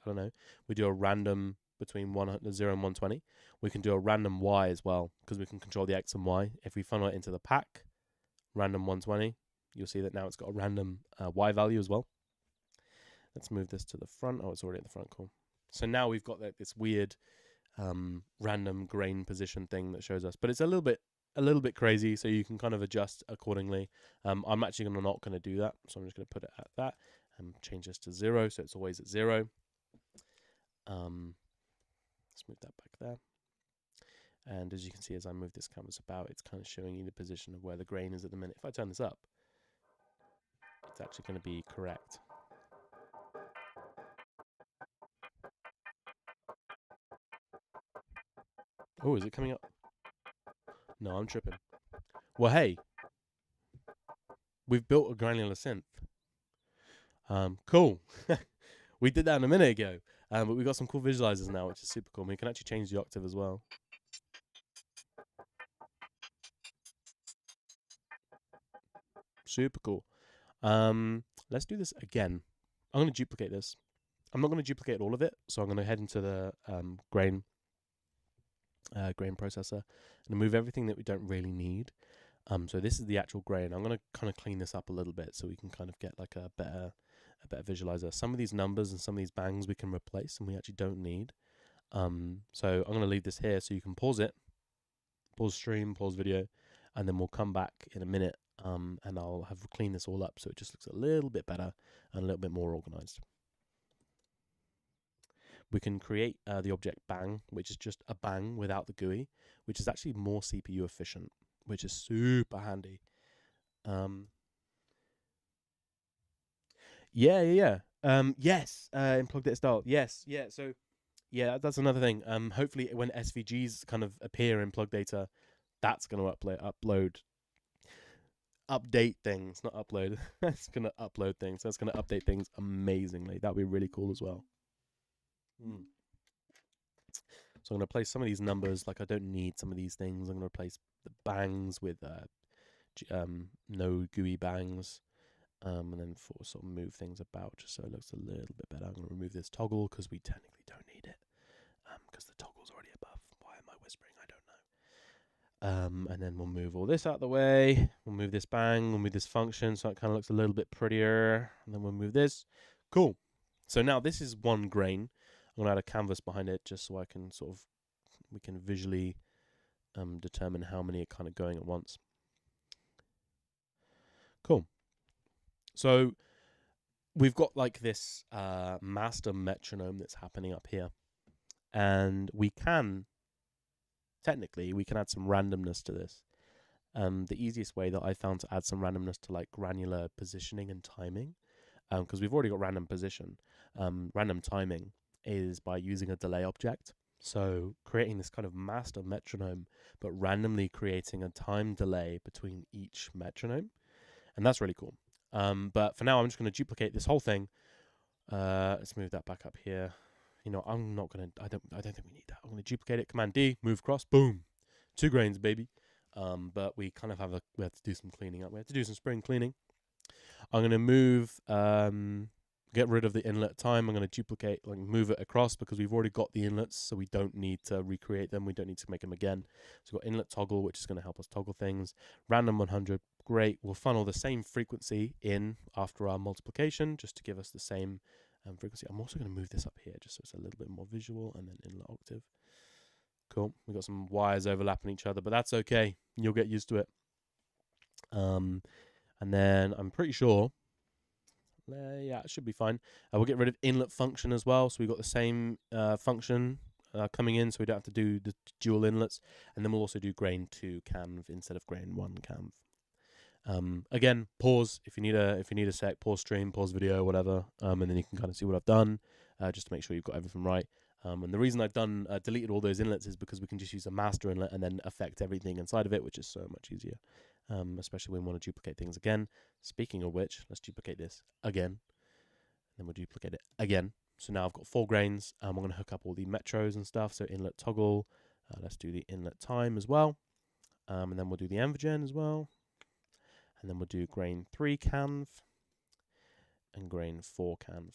don't know, we do a random between 0 and 120. We can do a random Y as well because we can control the X and Y. If we funnel it into the pack, random 120, you'll see that now it's got a random Y value as well. Let's move this to the front. Oh, it's already at the front. Cool. So now we've got this weird random grain position thing that shows us, but it's a little bit crazy, so you can kind of adjust accordingly. I'm actually not going to do that, so I'm just going to put it at that and change this to 0, so it's always at 0. Let's move that back there. And as you can see, as I move this canvas about, it's kind of showing you the position of where the grain is at the minute. If I turn this up, it's actually going to be correct. Oh, is it coming up? No, I'm tripping. Well, hey, we've built a granular synth. Cool. We did that a minute ago, but we've got some cool visualizers now, which is super cool. We can actually change the octave as well. Super cool. Let's do this again. I'm going to duplicate this. I'm not going to duplicate all of it, so I'm going to head into the grain processor and move everything that we don't really need. So this is the actual grain. I'm going to kind of clean this up a little bit so we can kind of get like a better visualizer. Some of these numbers and some of these bangs we can replace and we actually don't need. So I'm going to leave this here so you can pause it, pause stream, pause video, and then we'll come back in a minute and I'll have cleaned this all up so it just looks a little bit better and a little bit more organized. We can create the object bang, which is just a bang without the GUI, which is actually more CPU efficient, which is super handy. Yes, in plugdata style. Yes, yeah. So, yeah, that's another thing. Hopefully, when SVGs kind of appear in plugdata, that's going to update things, not upload. It's going to upload things. That's going to update things amazingly. That'd be really cool as well. So I'm going to replace some of these numbers. Like I don't need some of these things. I'm going to replace the bangs with no GUI bangs. And then sort of move things about just so it looks a little bit better. I'm going to remove this toggle because we technically don't need it because the toggle's already above. Why am I whispering? I don't know. And then we'll move all this out of the way. We'll move this bang. We'll move this function so it kind of looks a little bit prettier. And then we'll move this. Cool. So now this is one grain. I'm going to add a canvas behind it just so I can we can visually determine how many are kind of going at once. Cool. So we've got like this master metronome that's happening up here. And we can add some randomness to this. The easiest way that I found to add some randomness to like granular positioning and timing, because we've already got random position, random timing is by using a delay object. So creating this kind of master metronome, but randomly creating a time delay between each metronome. And that's really cool. But for now, I'm just going to duplicate this whole thing. Let's move that back up here. You know, I don't think we need that. I'm going to duplicate it. Command D, move across, boom, 2 grains, baby. But we kind of we have to do some cleaning up. We have to do some spring cleaning. I'm going to move, get rid of the inlet time. I'm going to duplicate, move it across because we've already got the inlets, so we don't need to recreate them. We don't need to make them again. So we've got inlet toggle, which is going to help us toggle things. Random 100, great. We'll funnel the same frequency in after our multiplication just to give us the same frequency. I'm also going to move this up here just so it's a little bit more visual, and then inlet octave. Cool. We've got some wires overlapping each other, but that's okay. You'll get used to it. And then I'm pretty sure, Yeah, it should be fine. We'll get rid of inlet function as well. So we've got the same function coming in, so we don't have to do the dual inlets. And then we'll also do grain 2 canv instead of grain 1 canv. Again, pause if you need a sec. Pause stream, pause video, whatever, and then you can kind of see what I've done, just to make sure you've got everything right. And the reason I've deleted all those inlets is because we can just use a master inlet and then affect everything inside of it, which is so much easier, especially when we want to duplicate things again. Speaking of which, let's duplicate this again, and then we'll duplicate it again. So now I've got 4 grains. I'm going to hook up all the metros and stuff. So inlet toggle. Let's do the inlet time as well, and then we'll do the envgen as well. And then we'll do grain 3 canv and grain 4 canv.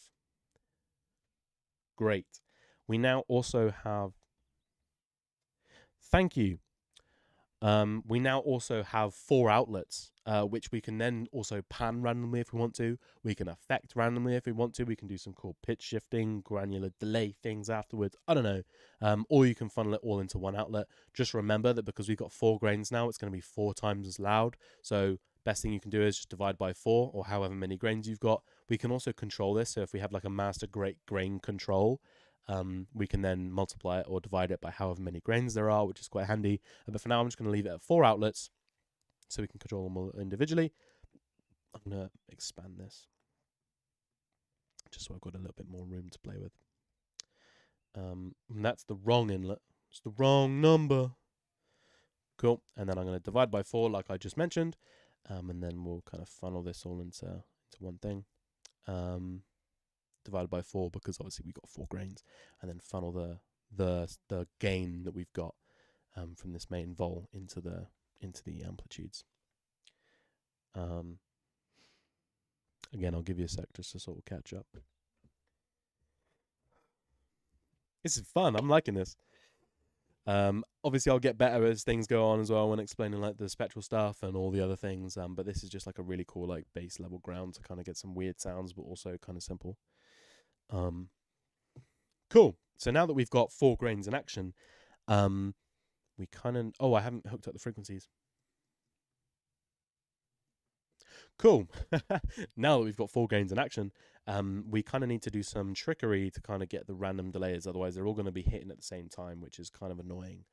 Great. We now also have, thank you. We now also have 4 outlets, which we can then also pan randomly if we want to. We can affect randomly if we want to. We can do some cool pitch shifting, granular delay things afterwards. I don't know. Or you can funnel it all into one outlet. Just remember that because we've got 4 grains now, it's going to be 4 times as loud. So best thing you can do is just divide by 4 or however many grains you've got. We can also control this. So if we have like a master grain control, we can then multiply it or divide it by however many grains there are, which is quite handy. But for now, I'm just going to leave it at 4 outlets so we can control them all individually. I'm going to expand this just so I've got a little bit more room to play with. And that's the wrong inlet. It's the wrong number. Cool. And then I'm going to divide by 4 like I just mentioned. And then we'll kind of funnel this all into one thing. Divided by 4 because obviously we've got 4 grains, and then funnel the gain that we've got from this main vol into the amplitudes. Again, I'll give you a sec just to sort of catch up. This is fun. I'm liking this. Obviously, I'll get better as things go on as well when explaining like the spectral stuff and all the other things. But this is just like a really cool like base level ground to kind of get some weird sounds, but also kind of simple. Cool. So now that we've got 4 grains in action, we kind of... Oh, I haven't hooked up the frequencies. Cool. Now that we've got 4 grains in action, we kind of need to do some trickery to kind of get the random delays. Otherwise, they're all going to be hitting at the same time, which is kind of annoying.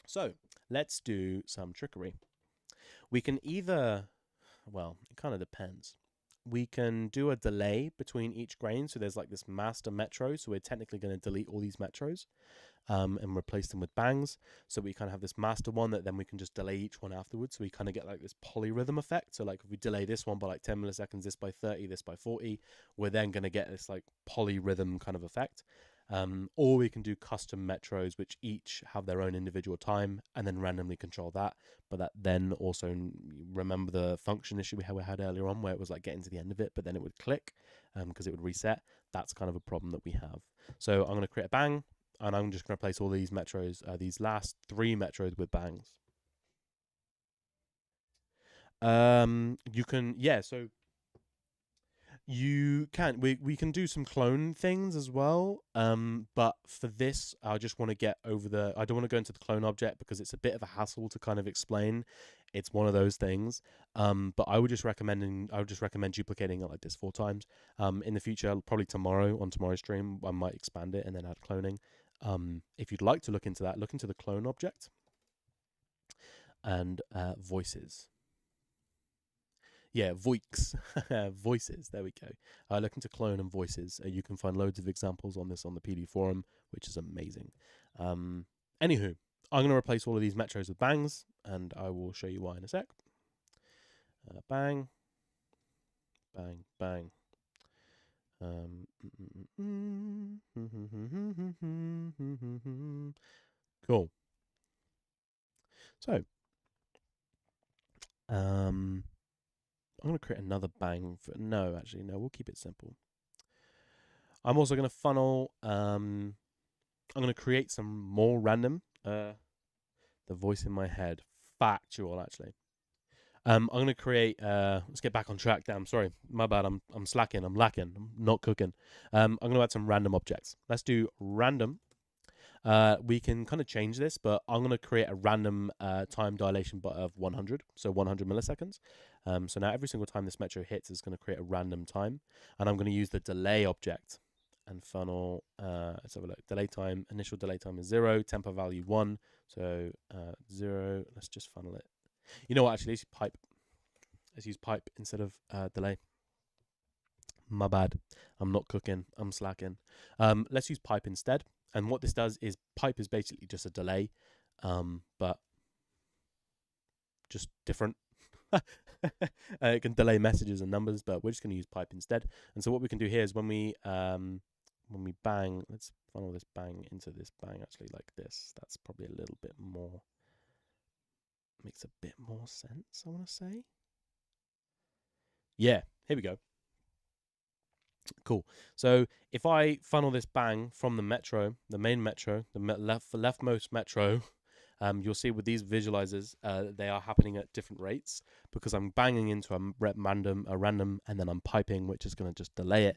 So let's do some trickery. We can either... Well, it kind of depends. We can do a delay between each grain. So there's like this master metro. So we're technically going to delete all these metros and replace them with bangs. So we kind of have this master one that then we can just delay each one afterwards. So we kind of get like this polyrhythm effect. So like if we delay this one by like 10 milliseconds, this by 30, this by 40, we're then going to get this like polyrhythm kind of effect. Or we can do custom metros, which each have their own individual time and then randomly control that. But that then also, remember the function issue we had earlier on where it was like getting to the end of it, but then it would click because it would reset. That's kind of a problem that we have. So I'm going to create a bang and I'm just going to replace all these metros, these last 3 metros with bangs. You can, yeah, so you can, we can do some clone things as well. But for this, I just want to get over I don't want to go into the clone object because it's a bit of a hassle to kind of explain. It's one of those things. But I would just recommend duplicating it like this 4 times. In the future, probably tomorrow on tomorrow's stream, I might expand it and then add cloning. If you'd like to look into that, look into the clone object and voices. Yeah, voices. Voices. There we go. Look into clone and voices. You can find loads of examples on this on the PD forum, which is amazing. Anywho, I'm going to replace all of these metros with bangs, and I will show you why in a sec. Bang. Bang, bang. Cool. So, I'm going to create another bang. No, we'll keep it simple. I'm also going to funnel. I'm going to create some more random. The voice in my head. Factual, actually. I'm going to create. Let's get back on track. Damn, sorry, my bad. I'm slacking. I'm lacking. I'm not cooking. I'm going to add some random objects. Let's do random. We can kind of change this, but I'm going to create a random time dilation of 100, so 100 milliseconds. So now every single time this metro hits is going to create a random time, and I'm going to use the delay object and funnel. Let's have a look. Delay time, initial delay time is 0, tempo value 1, so 0. Let's just funnel it. You know what? Actually, let's use pipe. Let's use pipe instead of delay. My bad. I'm not cooking. I'm slacking. Let's use pipe instead. And what this does is pipe is basically just a delay, but just different. It can delay messages and numbers, but we're just going to use pipe instead. And so what we can do here is when we bang, let's funnel this bang into this bang actually like this. That's probably a little bit more, makes a bit more sense, I want to say. Yeah, here we go. Cool. So if I funnel this bang from the metro, the main metro, the leftmost metro, you'll see with these visualizers, they are happening at different rates because I'm banging into a random, and then I'm piping, which is going to just delay it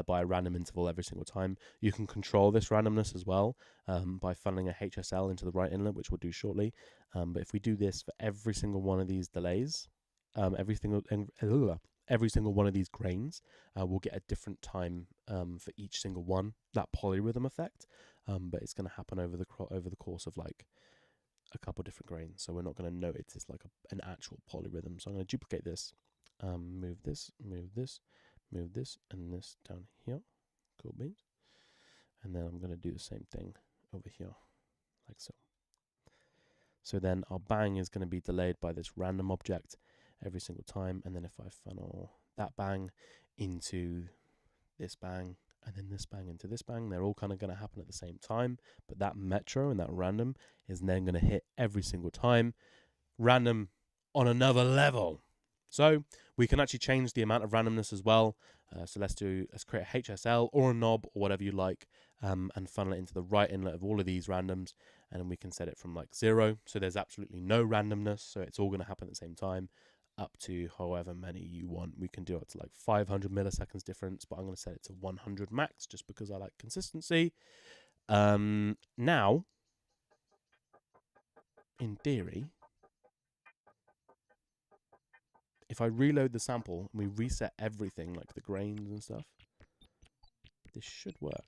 by a random interval every single time. You can control this randomness as well by funneling a HSL into the right inlet, which we'll do shortly. But if we do this for every single one of these delays, every single one of these grains, we'll get a different time for each single one. That polyrhythm effect, but it's going to happen over the course of like a couple different grains, so we're not going to notice it's like an actual polyrhythm. So I'm going to duplicate this, move this, and this down here. Cool beans. And then I'm going to do the same thing over here, like so. So then our bang is going to be delayed by this random object every single time, and then if I funnel that bang into this bang and then this bang into this bang, they're all kind of going to happen at the same time, but that metro and that random is then going to hit every single time, random on another level. So we can actually change the amount of randomness as well. So let's create a HSL or a knob or whatever you like, and funnel it into the right inlet of all of these randoms, and then we can set it from like 0, so there's absolutely no randomness, so it's all going to happen at the same time, up to however many you want. We can do it to like 500 milliseconds difference, but I'm going to set it to 100 max just because I like consistency. Now, in theory, if I reload the sample and we reset everything, like the grains and stuff, this should work.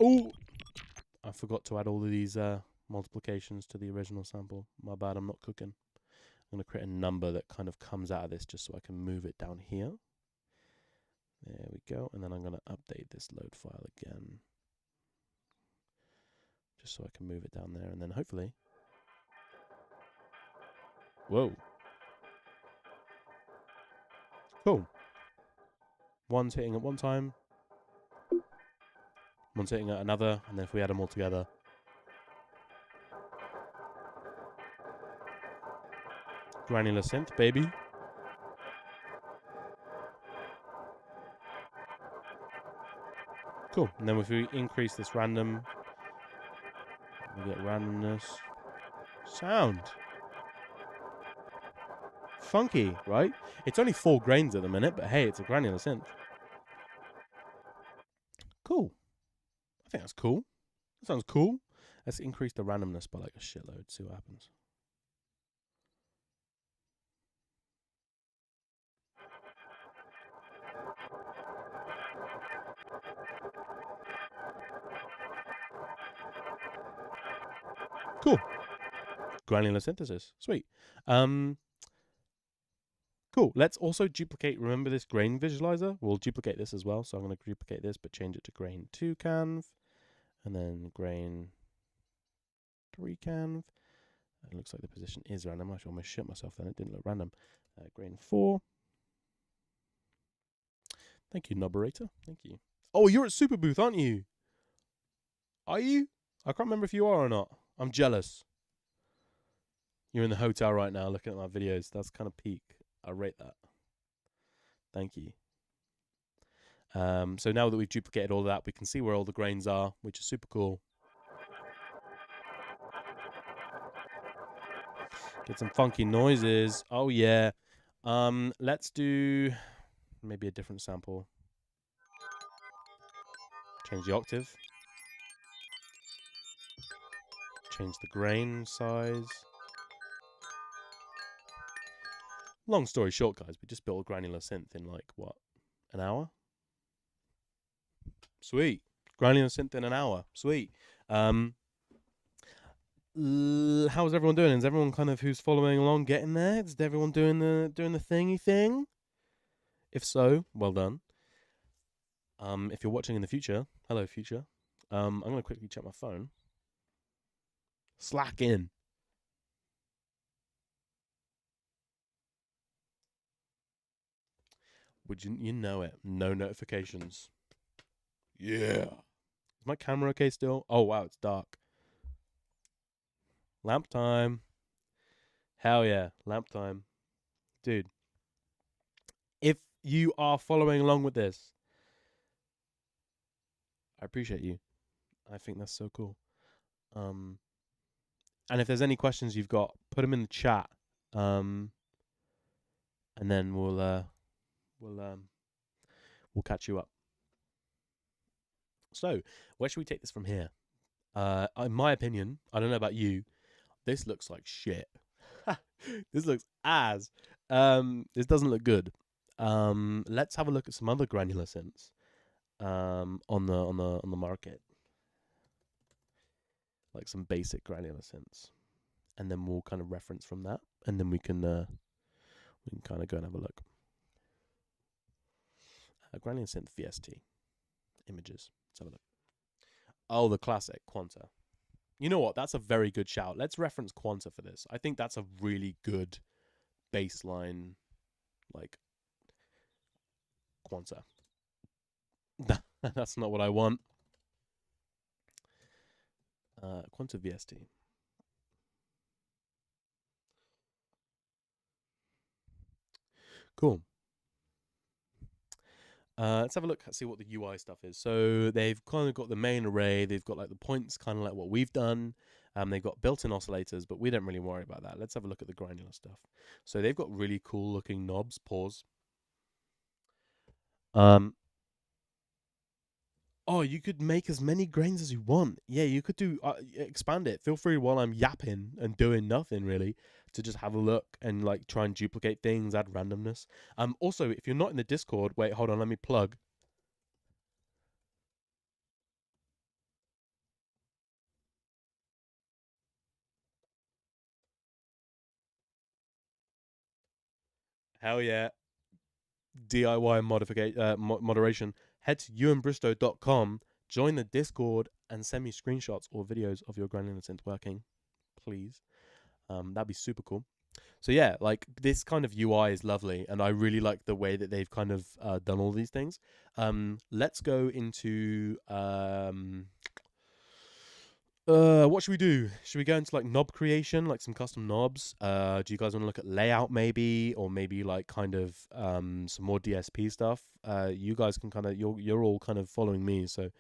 Oh, I forgot to add all of these multiplications to the original sample. My bad, I'm not cooking. I'm going to create a number that kind of comes out of this just so I can move it down here. There we go. And then I'm going to update this load file again, just so I can move it down there. And then hopefully... Whoa. Cool. One's hitting at one time, one's hitting at another, and then if we add them all together... Granular synth, baby. Cool. And then if we increase this random, we get randomness. Sound. Funky, right? It's only 4 grains at the minute, but hey, it's a granular synth. Cool. I think that's cool. That sounds cool. Let's increase the randomness by like a shitload, see what happens. Cool. Granular synthesis. Sweet. Cool. Let's also duplicate, remember this grain visualizer? We'll duplicate this as well. So I'm going to duplicate this, but change it to grain 2 canv, and then grain 3 canv. It looks like the position is random. I should almost shit myself then. It didn't look random. Grain 4. Thank you, Noberator. Thank you. Oh, you're at Super Booth, aren't you? Are you? I can't remember if you are or not. I'm jealous. You're in the hotel right now looking at my videos. That's kind of peak. I rate that. Thank you. So now that we've duplicated all of that, we can see where all the grains are, which is super cool. Get some funky noises. Oh yeah. Let's do maybe a different sample. Change the octave. Change the grain size. Long story short, guys, we just built a granular synth in like what, an hour? Sweet. Granular synth in an hour. Sweet. How's everyone doing? Is everyone kind of who's following along getting there? Is everyone doing the thingy thing? If so, well done. If you're watching in the future, hello future. I'm gonna quickly check my phone. Slack in. Would you know it? No notifications. Yeah. Is my camera okay still? Oh wow, it's dark. Lamp time. Hell yeah, lamp time. Dude. If you are following along with this, I appreciate you. I think that's so cool. And if there's any questions you've got, put them in the chat. And then we'll catch you up. So, where should we take this from here? In my opinion, I don't know about you, this looks like shit. This looks ass. This doesn't look good. Let's have a look at some other granular synths on the market, like some basic granular synths, and then we'll kind of reference from that, and then we can kind of go and have a look. Granular synth VST images. Let's have a look. Oh, the classic Quanta. You know what? That's a very good shout. Let's reference Quanta for this. I think that's a really good baseline, like Quanta. That's not what I want. Quanta VST. Cool. Let's have a look, see what the UI stuff is. So they've kind of got the main array. They've got like the points, kind of like what we've done. They've got built-in oscillators, but we don't really worry about that. Let's have a look at the granular stuff. So they've got really cool looking knobs. Pause. Oh, you could make as many grains as you want. Yeah, you could do expand it. Feel free while I'm yapping and doing nothing really to just have a look and like try and duplicate things, add randomness. Also, if you're not in the Discord, wait, hold on, let me plug. Hell yeah. DIY moderation. Head to ewanbristow.com, join the Discord, and send me screenshots or videos of your granular synth working, please. That'd be super cool. So yeah, like this kind of UI is lovely, and I really like the way that they've kind of done all these things. Let's go into what should we do? Should we go into like knob creation, like some custom knobs? Do you guys want to look at layout maybe, or maybe like kind of some more DSP stuff? You guys can kind of you're all kind of following me, so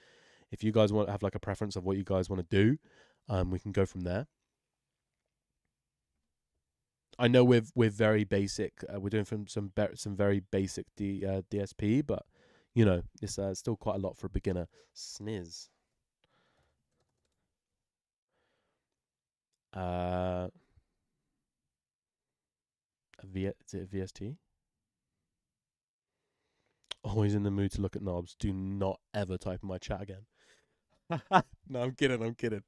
if you guys want to have like a preference of what you guys want to do, we can go from there. I know we're very basic. We're doing from some very basic DSP, but you know it's still quite a lot for a beginner. Sniz. Is it a VST? Always in the mood to look at knobs. Do not ever type in my chat again. No, I'm kidding. I'm kidding.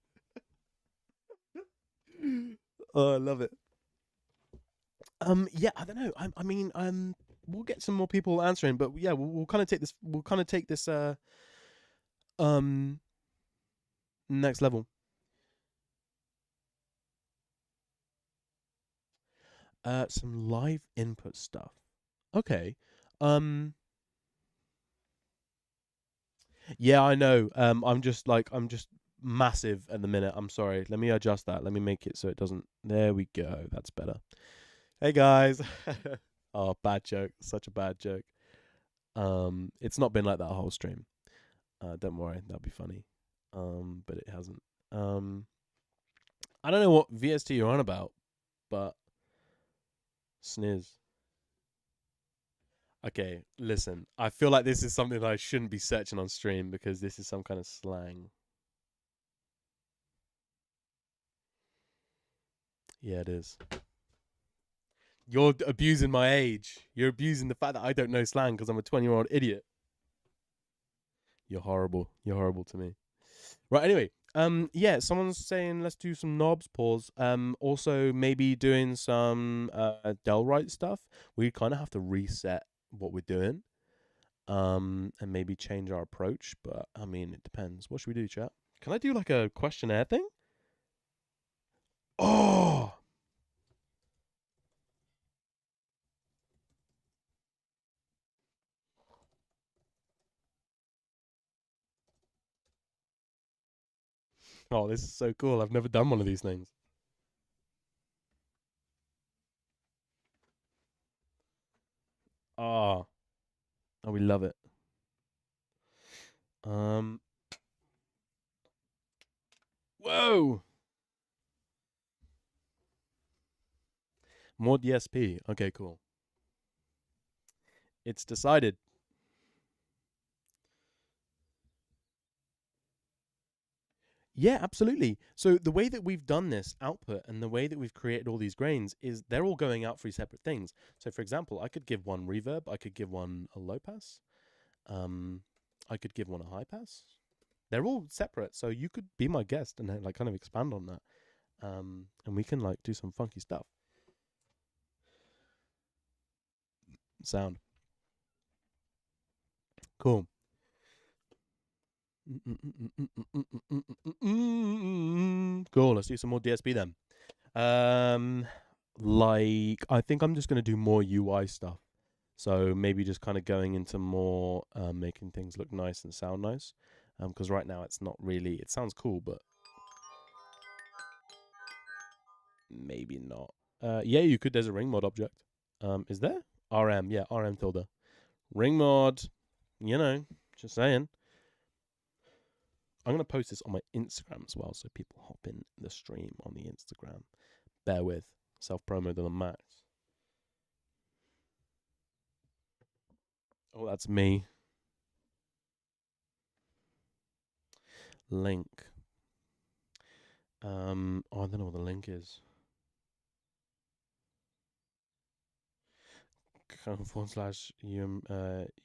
Oh, I love it. Yeah, I don't know. I mean, we'll get some more people answering, but yeah, we'll kind of take this. We'll kind of take this. Next level. Some live input stuff. Okay. Yeah, I know. I'm just massive at the minute. I'm sorry. Let me adjust that. Let me make it so it doesn't. There we go. That's better. Hey guys. Oh, bad joke. Such a bad joke. It's not been like that whole stream. Don't worry. That'll be funny. But it hasn't. I don't know what VST you're on about, but Sniz. Okay, listen. I feel like this is something that I shouldn't be searching on stream because this is some kind of slang. Yeah, it is. You're abusing my age. You're abusing the fact that I don't know slang because I'm a 20-year-old idiot. You're horrible. You're horrible to me. Right, anyway. Yeah, someone's saying let's do some knobs, pause. Also maybe doing some Delrite stuff. We kind of have to reset what we're doing. And maybe change our approach, but I mean it depends. What should we do, chat? Can I do like a questionnaire thing? Oh, oh, this is so cool. I've never done one of these things. Oh, oh, we love it. Um, whoa, more DSP. Okay, cool. It's decided. Yeah, absolutely. So the way that we've done this output and the way that we've created all these grains is they're all going out for separate things. So for example, I could give one reverb, I could give one a low pass, um, I could give one a high pass. They're all separate, so you could be my guest and like kind of expand on that, and we can like do some funky stuff. Sound cool. Cool. Let's do some more DSP then. Like I think I'm just gonna do more UI stuff. So maybe just kind of going into more making things look nice and sound nice. Because right now it's not really. It sounds cool, but maybe not. Yeah, you could. There's a ring mod object. Is there? RM. Yeah, RM tilde. Ring mod. You know, just saying. I'm gonna post this on my Instagram as well, so people hop in the stream on the Instagram. Bear with. Self promo to the max. Oh, that's me. Link. Oh, I don't know what the link is.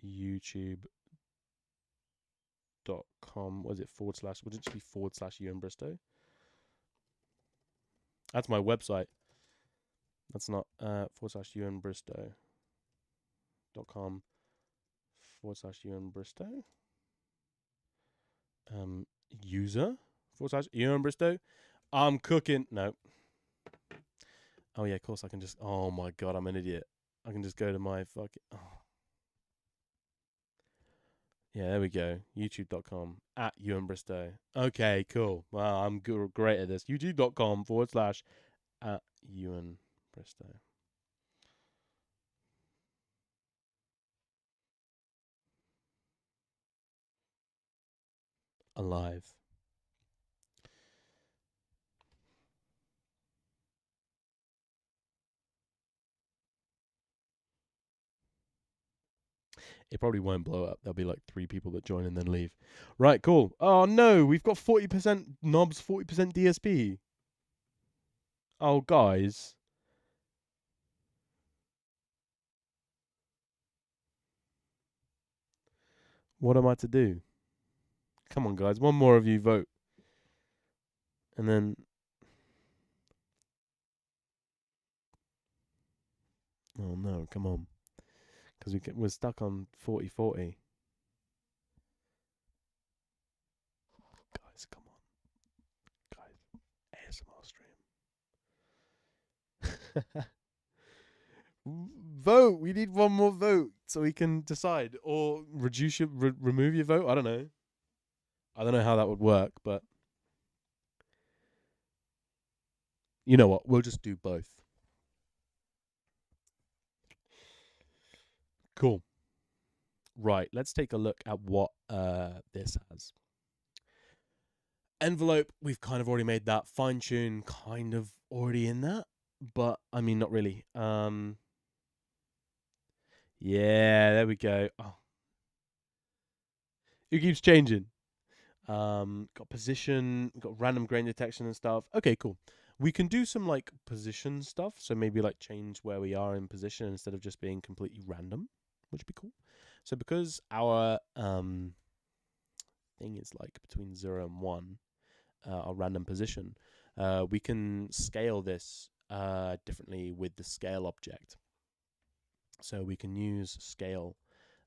YouTube.com. Was it forward slash? Would it just be forward slash Ewan Bristow? That's my website. That's not forward slash Ewan Bristow.com forward slash Ewan Bristow. User forward slash Ewan Bristow. I'm cooking. No. Oh yeah, of course I can just. Oh my god, I'm an idiot. I can just go to my fucking. Oh. Yeah, there we go. YouTube.com at Ewan Bristow. Okay, cool. Wow, I'm great at this. YouTube.com forward slash at Ewan Bristow. Alive. It probably won't blow up. There'll be like 3 people that join and then leave. Right, cool. Oh no, we've got 40% knobs, 40% DSP. Oh, guys. What am I to do? Come on, guys. One more of you vote. And then. Oh no, come on. Because we're stuck on 40-40. Guys, come on. Guys. ASMR stream. Vote. We need one more vote so we can decide, or reduce your remove your vote. I don't know. I don't know how that would work, but you know what? We'll just do both. Cool. Right. Let's take a look at what this has. Envelope. We've kind of already made that. Fine tune. Kind of already in that, but I mean not really. Yeah, there we go. Oh, it keeps changing. Got position, got random grain detection and stuff. Okay, cool. We can do some like position stuff. So maybe like change where we are in position instead of just being completely random, which would be cool. So because our thing is like between 0 and 1, our random position, we can scale this differently with the scale object. So we can use scale,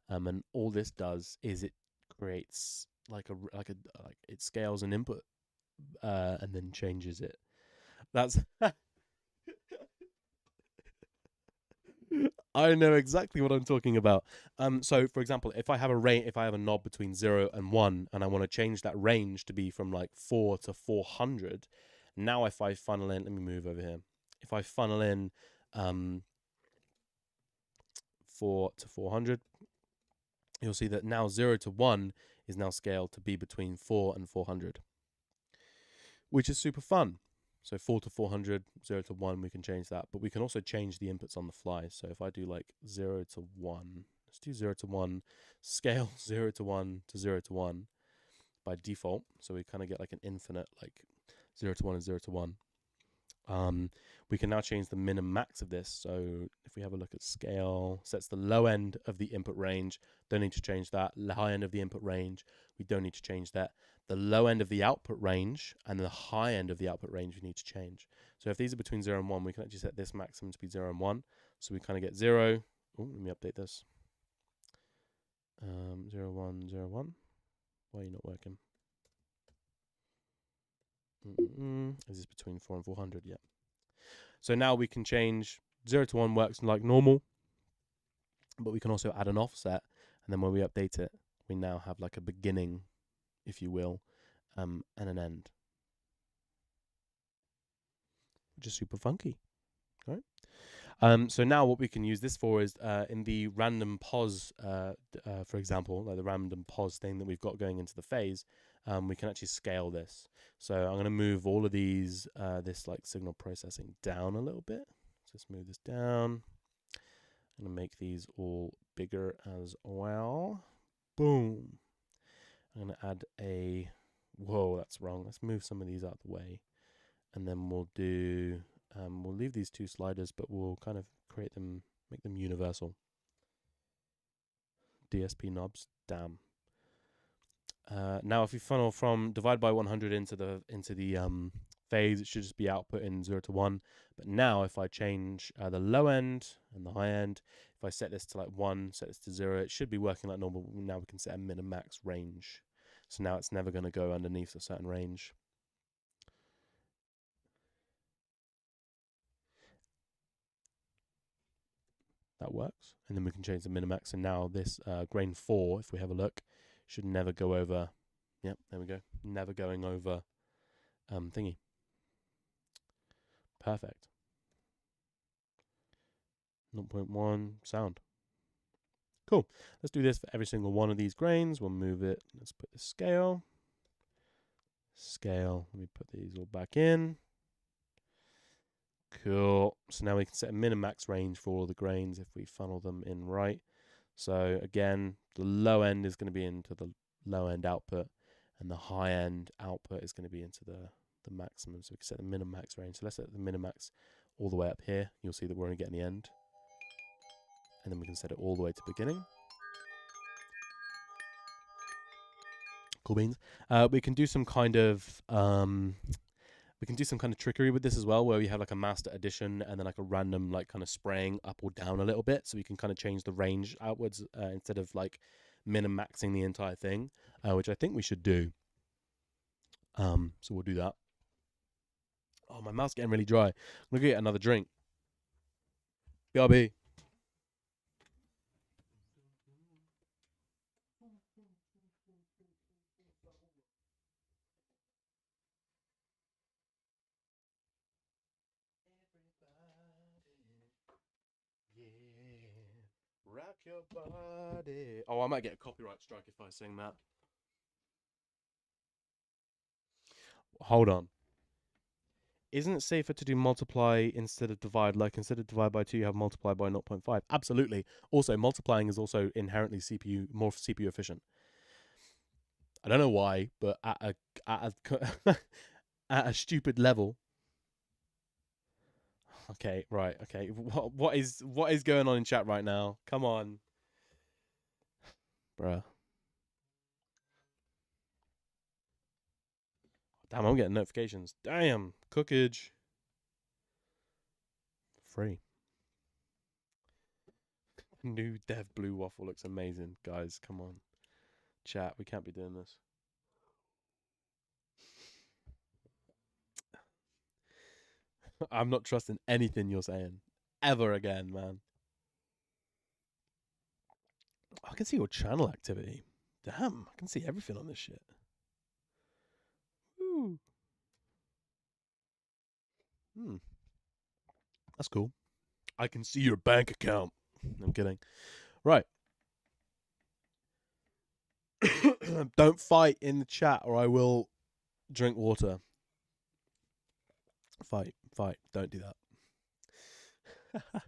and all this does is it creates like it scales an input and then changes it. That's I know exactly what I'm talking about. So for example, if I have a knob between 0 and 1, and I want to change that range to be from like 4 to 400, now if I funnel in, let me move over here. If I funnel in 4 to 400, you'll see that now 0 to 1 is now scaled to be between 4 and 400, which is super fun. So 4 to 400, 0 to 1, we can change that. But we can also change the inputs on the fly. So if I do like 0 to 1, let's do 0 to 1, scale 0 to 1 to 0 to 1 by default. So we kind of get like an infinite, like 0 to 1 and 0 to 1. We can now change the min and max of this. So if we have a look at scale, sets the low end of the input range, don't need to change that. The high end of the input range, we don't need to change that. The low end of the output range and the high end of the output range we need to change. So if these are between 0 and 1, we can actually set this maximum to be 0 and 1. So we kind of get 0. Oh, let me update this. 0, 1, 0, 1. Why are you not working? Is this between 4 and 400? Yeah. So now we can change 0 to 1 works like normal, but we can also add an offset. And then when we update it, we now have like a beginning, if you will, and an end, which is super funky. All right. So now what we can use this for is in the random pause, for example, like the random pause thing that we've got going into the phase, we can actually scale this. So I'm going to move all of these, this like signal processing down a little bit. Just move this down. I'm going to make these all bigger as well. Boom. I'm going to add a, whoa, that's wrong. Let's move some of these out of the way. And then we'll do, we'll leave these two sliders, but we'll kind of create them, make them universal. DSP knobs, damn. Now if we funnel from divide by 100 into the phase, it should just be output in 0 to 1. But now if I change the low end and the high end, if I set this to like 1, set this to 0, it should be working like normal. Now we can set a min and max range. So now it's never going to go underneath a certain range. That works. And then we can change the min and max. And now this grain 4, if we have a look, should never go over. Yep, there we go. Never going over thingy. Perfect. 0.1 sound. Cool. Let's do this for every single one of these grains. We'll move it. Let's put the scale. Scale. Let me put these all back in. Cool. So now we can set a min and max range for all the grains if we funnel them in right. So again, the low end is going to be into the low end output, and the high end output is going to be into the maximum. So we can set the min and max range. So let's set the min and max all the way up here. You'll see that we're only getting the end. And then we can set it all the way to beginning. Cool beans. We can do some kind of trickery with this as well, where we have like a master addition and then like a random like kind of spraying up or down a little bit, so we can kind of change the range outwards instead of like min and maxing the entire thing, which I think we should do. So we'll do that. Oh, my mouth's getting really dry. I'm gonna get another drink. BRB. Rock your body. Oh, I might get a copyright strike if I sing that. Hold on. isn't it safer to do multiply instead of divide? Like instead of divide by 2, you have multiply by 0.5. Absolutely. Also, multiplying is also inherently more CPU efficient. I don't know why, but at a at a stupid level. Okay, right. Okay, what is going on in chat right now? Come on, bruh. Damn, I'm getting notifications. Damn, cookage. Free. New dev blue waffle looks amazing, guys. Come on, chat. We can't be doing this. I'm not trusting anything you're saying ever again, man. I can see your channel activity. Damn, I can see everything on this shit. Woo. That's cool. I can see your bank account. I'm kidding. Right. Don't fight in the chat or I will drink water. Fight. Don't do that.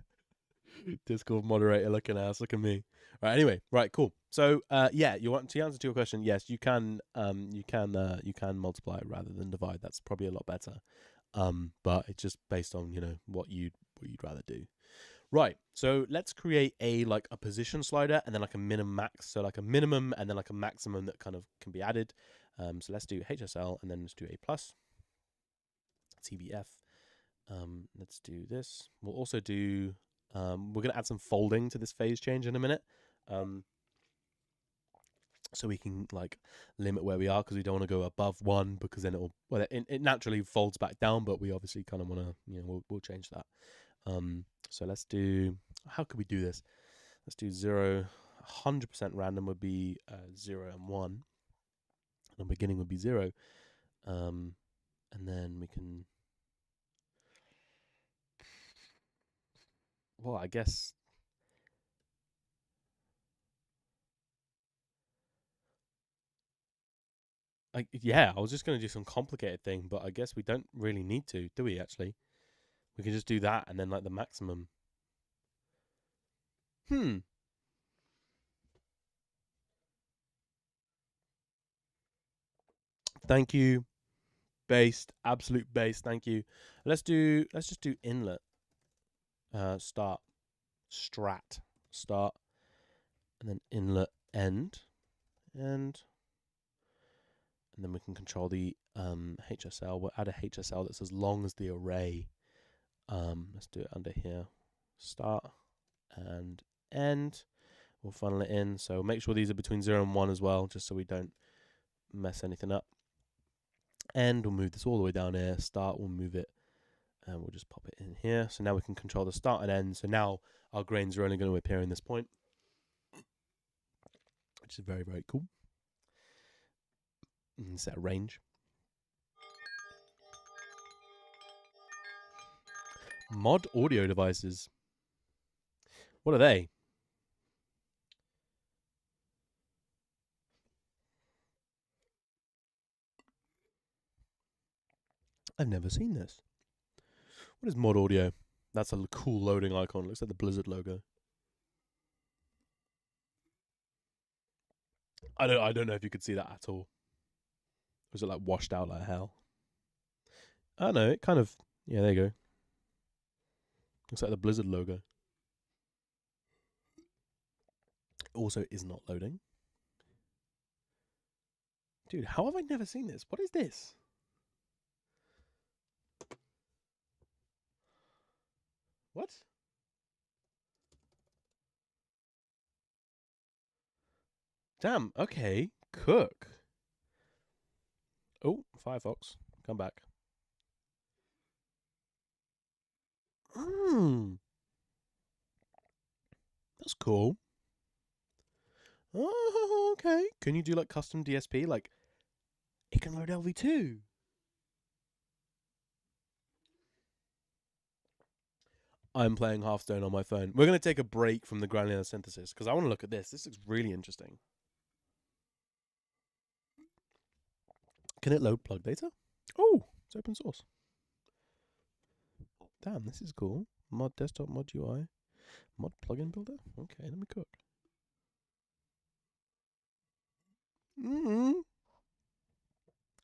Discord moderator looking ass. Look at me. Right. Anyway. Right. Cool. So, yeah, you want to answer to your question? Yes, you can multiply rather than divide. That's probably a lot better. But it's just based on what you'd rather do. Right, so let's create a position slider and then like a minimum max. So like a minimum and then like a maximum that kind of can be added. So let's do HSL and then let's do a plus. TBF. Let's do this. We'll also do, we're going to add some folding to this phase change in a minute. So we can like limit where we are because we don't want to go above 1 because then it naturally folds back down, but we obviously kind of want to, we'll change that. So let's do, how could we do this? Let's do 0, 100% random would be 0 and 1. And the beginning would be 0. And then we can, well, I guess, yeah, I was just going to do some complicated thing, but I guess we don't really need to, do we actually? We can just do that and then like the maximum. Thank you. Based, absolute base. Thank you. Let's just do inlet. Start, strat, start, and then inlet end, and then we can control the HSL. We'll add a HSL that's as long as the array. Let's do it under here. Start and end. We'll funnel it in. So make sure these are between 0 and 1 as well, just so we don't mess anything up. End, we'll move this all the way down here. Start, we'll move it, and we'll just pop it in here. So now we can control the start and end. So now our grains are only going to appear in this point, which is very, very cool. And set a range. Mod audio devices. What are they? I've never seen this. What is mod audio? That's a cool loading icon. Looks like the Blizzard logo. I don't know if you could see that at all. Was it like washed out like hell? I don't know. It kind of, yeah, there you go. Looks like the Blizzard logo. Also, is not loading. Dude, how have I never seen this? What is this? What? Damn, okay. Cook. Oh, Firefox. Come back. That's cool. Oh, okay. Can you do like custom DSP? Like, it can load LV2. I'm playing Hearthstone on my phone. We're going to take a break from the granular synthesis because I want to look at this. This looks really interesting. Can it load plugdata? Oh, it's open source. Damn, this is cool. Mod desktop, mod UI, mod plugin builder. Okay, let me cook.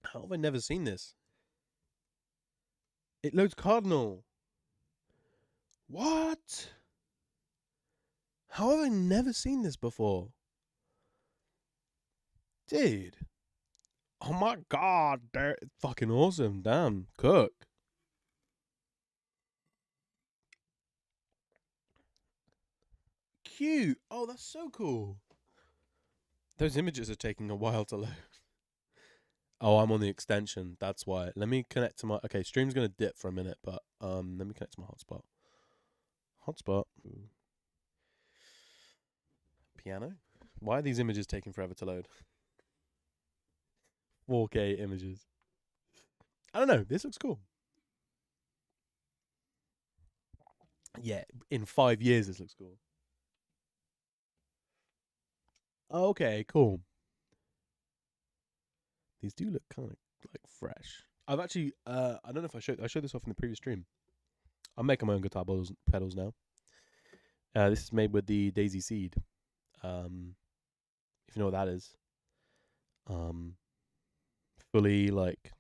How have I never seen this? It loads Cardinal. What? How have I never seen this before? Dude. Oh my god, they're fucking awesome. Damn, cook. Cute. Oh, that's so cool. Those images are taking a while to load. Oh, I'm on the extension. That's why. Let me connect to my... Okay, stream's going to dip for a minute, but let me connect to my hotspot. Hotspot. Ooh. Piano? Why are these images taking forever to load? 4K images. I don't know. This looks cool. Yeah, in 5 years, this looks cool. Okay, cool. These do look kind of like fresh. I've actually, I don't know if I showed this off in the previous stream. I'm making my own guitar pedals now. This is made with the Daisy Seed. If you know what that is. Fully like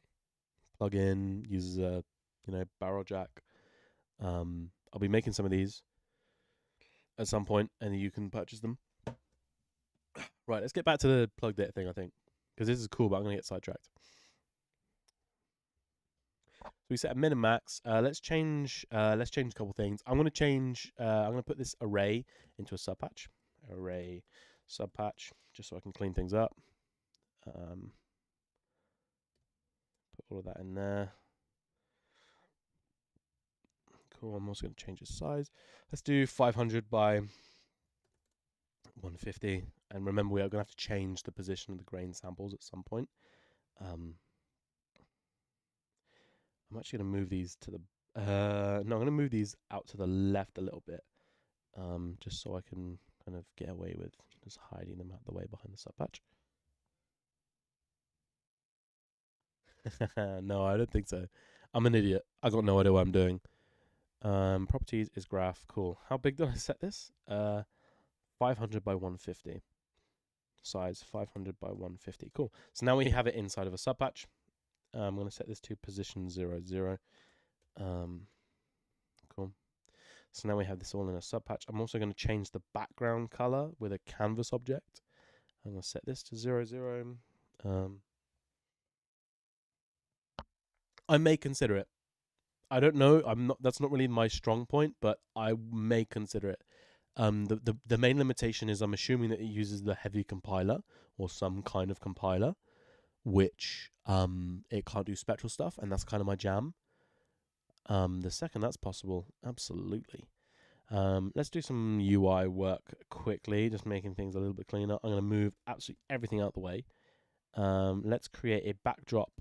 plug in, uses a barrel jack. I'll be making some of these at some point, and you can purchase them. Right, let's get back to the plugdata thing, I think, because this is cool, but I'm gonna get sidetracked. So we set a min and max. Let's change a couple things. I'm gonna put this array into a subpatch. Array subpatch, just so I can clean things up. Put all of that in there. Cool. I'm also going to change the size. Let's do 500 by 150. And remember, we are going to have to change the position of the grain samples at some point. I'm actually going to move these to the... no, I'm going to move these out to the left a little bit. Just so I can kind of get away with just hiding them out the way behind the subpatch. No, I don't think so. I'm an idiot. I got no idea what I'm doing. Properties is graph. Cool. How big did I set this? 500 by 150. Size 500 by 150. Cool. So now we have it inside of a subpatch. I'm going to set this to position 0, 0. Cool. So now we have this all in a subpatch. I'm also going to change the background color with a canvas object. I'm going to set this to 0, 0. I may consider it. I don't know. That's not really my strong point, but I may consider it. The main limitation is I'm assuming that it uses the heavy compiler or some kind of compiler, which it can't do spectral stuff, and that's kind of my jam. The second that's possible, absolutely. Let's do some UI work quickly, just making things a little bit cleaner. I'm going to move absolutely everything out the way. Let's create a backdrop.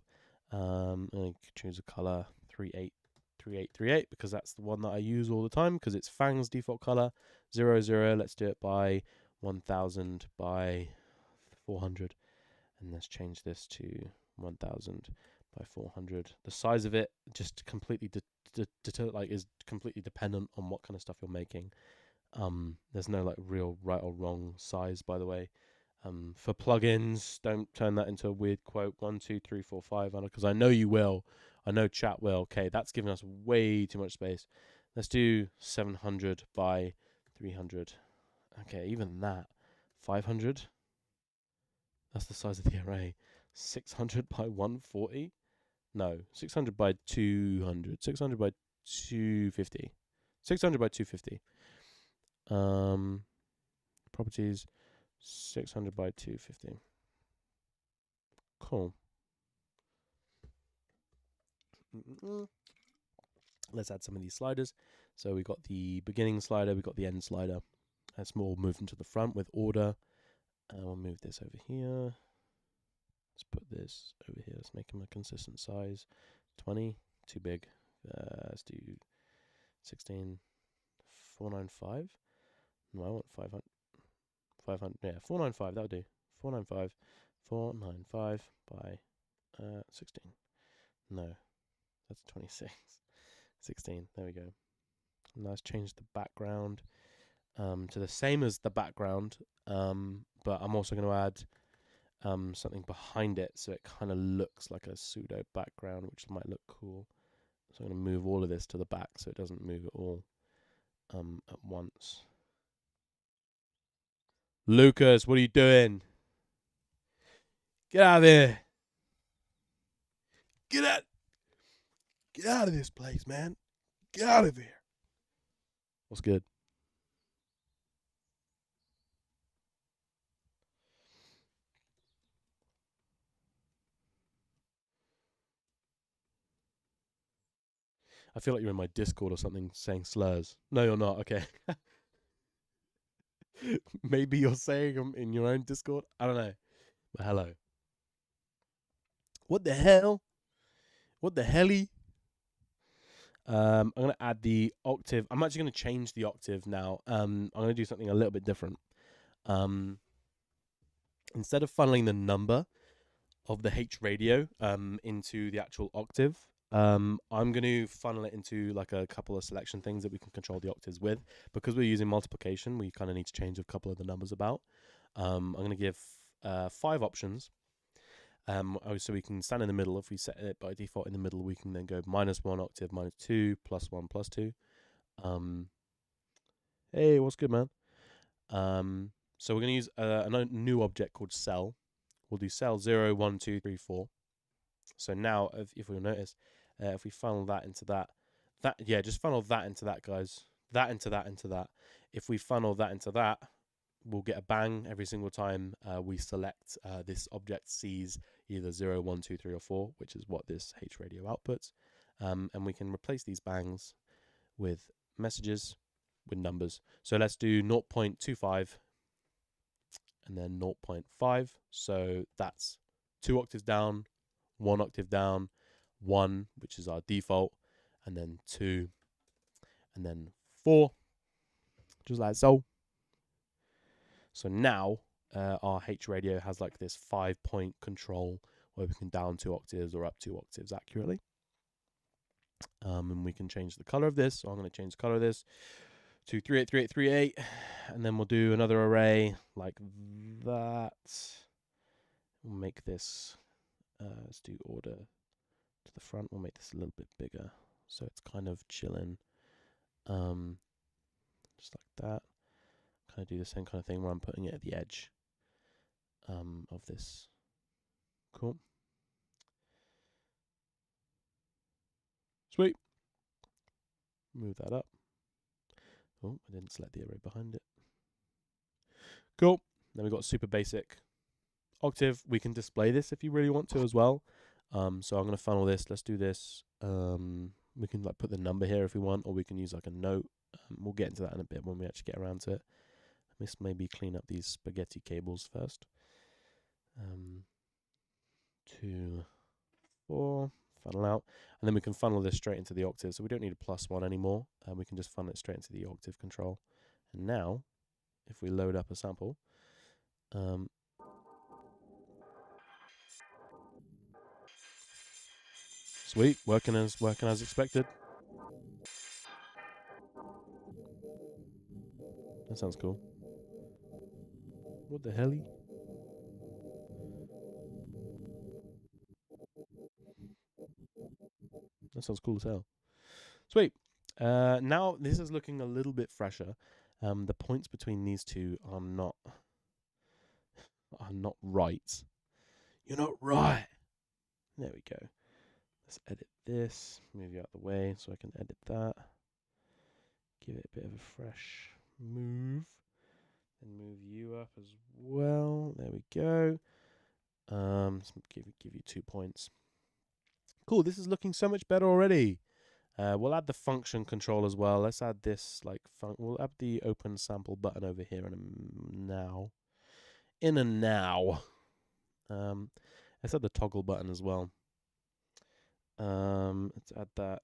I'm going to choose a color 3838 because that's the one that I use all the time because it's Fang's default color. 0, 0. Let's do it by 1000 by 400, and let's change this to 1000 by 400. The size of it just completely is completely dependent on what kind of stuff you're making. There's no like real right or wrong size, by the way. For plugins, don't turn that into a weird quote 1, 2, 3, 4, 5, because I know you will. I know chat will. Okay, that's giving us way too much space. Let's do 700 by 300. Okay, even that. 500. That's the size of the array. 600 by 140. No, 600 by 200. 600 by 250. 600 by 250. Properties 600 by 250. Cool. Let's add some of these sliders. So we got the beginning slider, we got the end slider. Let's more move them to the front with order. We'll move this over here. Let's put this over here. Let's make them a consistent size. 20, too big. Let's do 16, 495. No, I want 500. 500. Yeah, 495. That'll do. 495. 495 by 16. No, that's 26. 16. There we go. Now let's change the background to the same as the background, but I'm also going to add something behind it so it kind of looks like a pseudo background, which might look cool. So I'm going to move all of this to the back so it doesn't move at all at once. Lucas, what are you doing? Get out of here. Get out of this place, man. Get out of here. What's good? I feel like you're in my Discord or something saying slurs. No, you're not. Okay. Maybe you're saying them in your own Discord. I don't know. But hello. What the hell? What the helly? I'm going to add the octave. I'm actually going to change the octave now. I'm going to do something a little bit different. Instead of funneling the number of the H radio into the actual octave, I'm going to funnel it into like a couple of selection things that we can control the octaves with. Because we're using multiplication, we kind of need to change a couple of the numbers about. I'm going to give 5 options. So we can stand in the middle. If we set it by default in the middle, we can then go -1 octave, -2, +1, +2. Hey, what's good, man? So we're going to use a new object called cell. We'll do cell 0, 1, 2, 3, 4. So now, if we'll notice, if we funnel that into that, just funnel that into that, guys. That into that, into that. If we funnel that into that, we'll get a bang every single time we select this object sees either 0, 1, 2, 3, or 4, which is what this H radio outputs. And we can replace these bangs with messages with numbers. So let's do 0.25 and then 0.5. So that's 2 octaves down, 1 octave down, 1, which is our default, and then 2, and then 4, just like so. So now our H radio has like this 5-point control where we can down 2 octaves or up 2 octaves accurately. And we can change the color of this. So I'm going to change the color of this to 383838, and then we'll do another array like that. We'll make this, let's do order to the front. We'll make this a little bit bigger so it's kind of chilling, just like that. Kind of do the same kind of thing where I'm putting it at the edge of this. Cool. Sweet. Move that up. Oh, I didn't select the array behind it. Cool. Then we've got super basic octave. We can display this if you really want to as well. So I'm going to funnel this. Let's do this. We can like put the number here if we want, or we can use like a note. We'll get into that in a bit when we actually get around to it. Let's maybe clean up these spaghetti cables first. 2, 4, funnel out, and then we can funnel this straight into the octave. So we don't need a +1 anymore. We can just funnel it straight into the octave control. And now, if we load up a sample, sweet, working as expected. That sounds cool. What the hell? That sounds cool as hell. Sweet. Now this is looking a little bit fresher. The points between these two are not right. You're not right. There we go. Let's edit this. Move you out of the way so I can edit that. Give it a bit of a fresh move. And move you up as well. There we go. Let's give you 2 points. Cool. This is looking so much better already. We'll add the function control as well. Let's add this like we'll add the open sample button over here in a now. Let's add the toggle button as well. Let's add that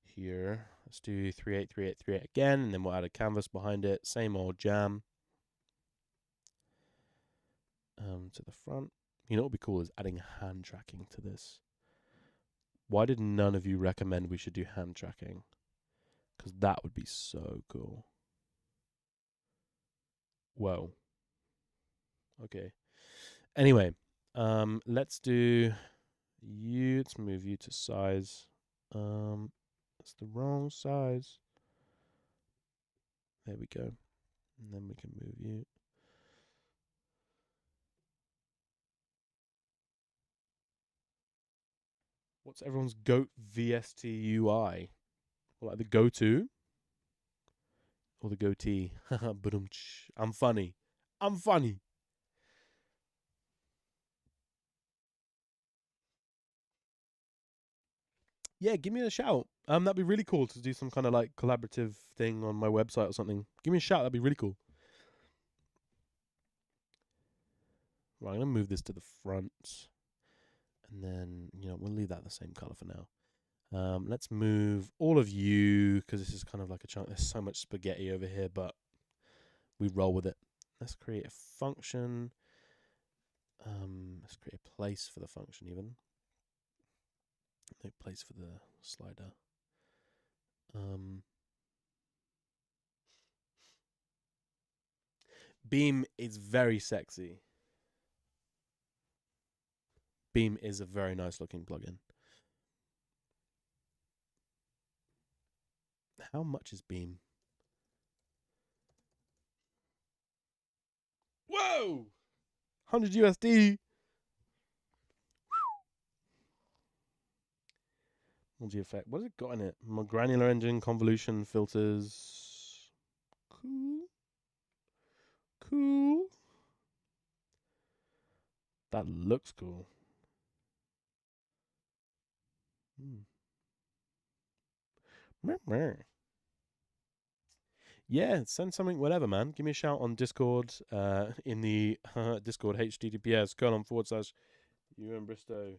here. Let's do 383838 again, and then we'll add a canvas behind it. Same old jam. To the front. You know what would be cool is adding hand tracking to this. Why did none of you recommend we should do hand tracking? Because that would be so cool. Whoa. Okay. Anyway, let's do you. Let's move you to size. That's the wrong size. There we go. And then we can move you. What's everyone's goat VST UI? Like the go-to? Or the goatee? I'm funny. I'm funny. Yeah, give me a shout. That'd be really cool to do some kind of like collaborative thing on my website or something. Give me a shout. That'd be really cool. Right, I'm gonna move this to the front, and then we'll leave that the same color for now. Let's move all of you because this is kind of like a chunk. There's so much spaghetti over here, but we roll with it. Let's create a function. Let's create a place for the function even. No place for the slider. Beam is very sexy. Beam is a very nice looking plugin. How much is Beam? Whoa! 100 USD. Multi effect. What has it got in it? More granular engine, convolution, filters. Cool. Cool. That looks cool. Yeah, send something, whatever, man. Give me a shout on Discord, in the Discord, https:// you and Bristow.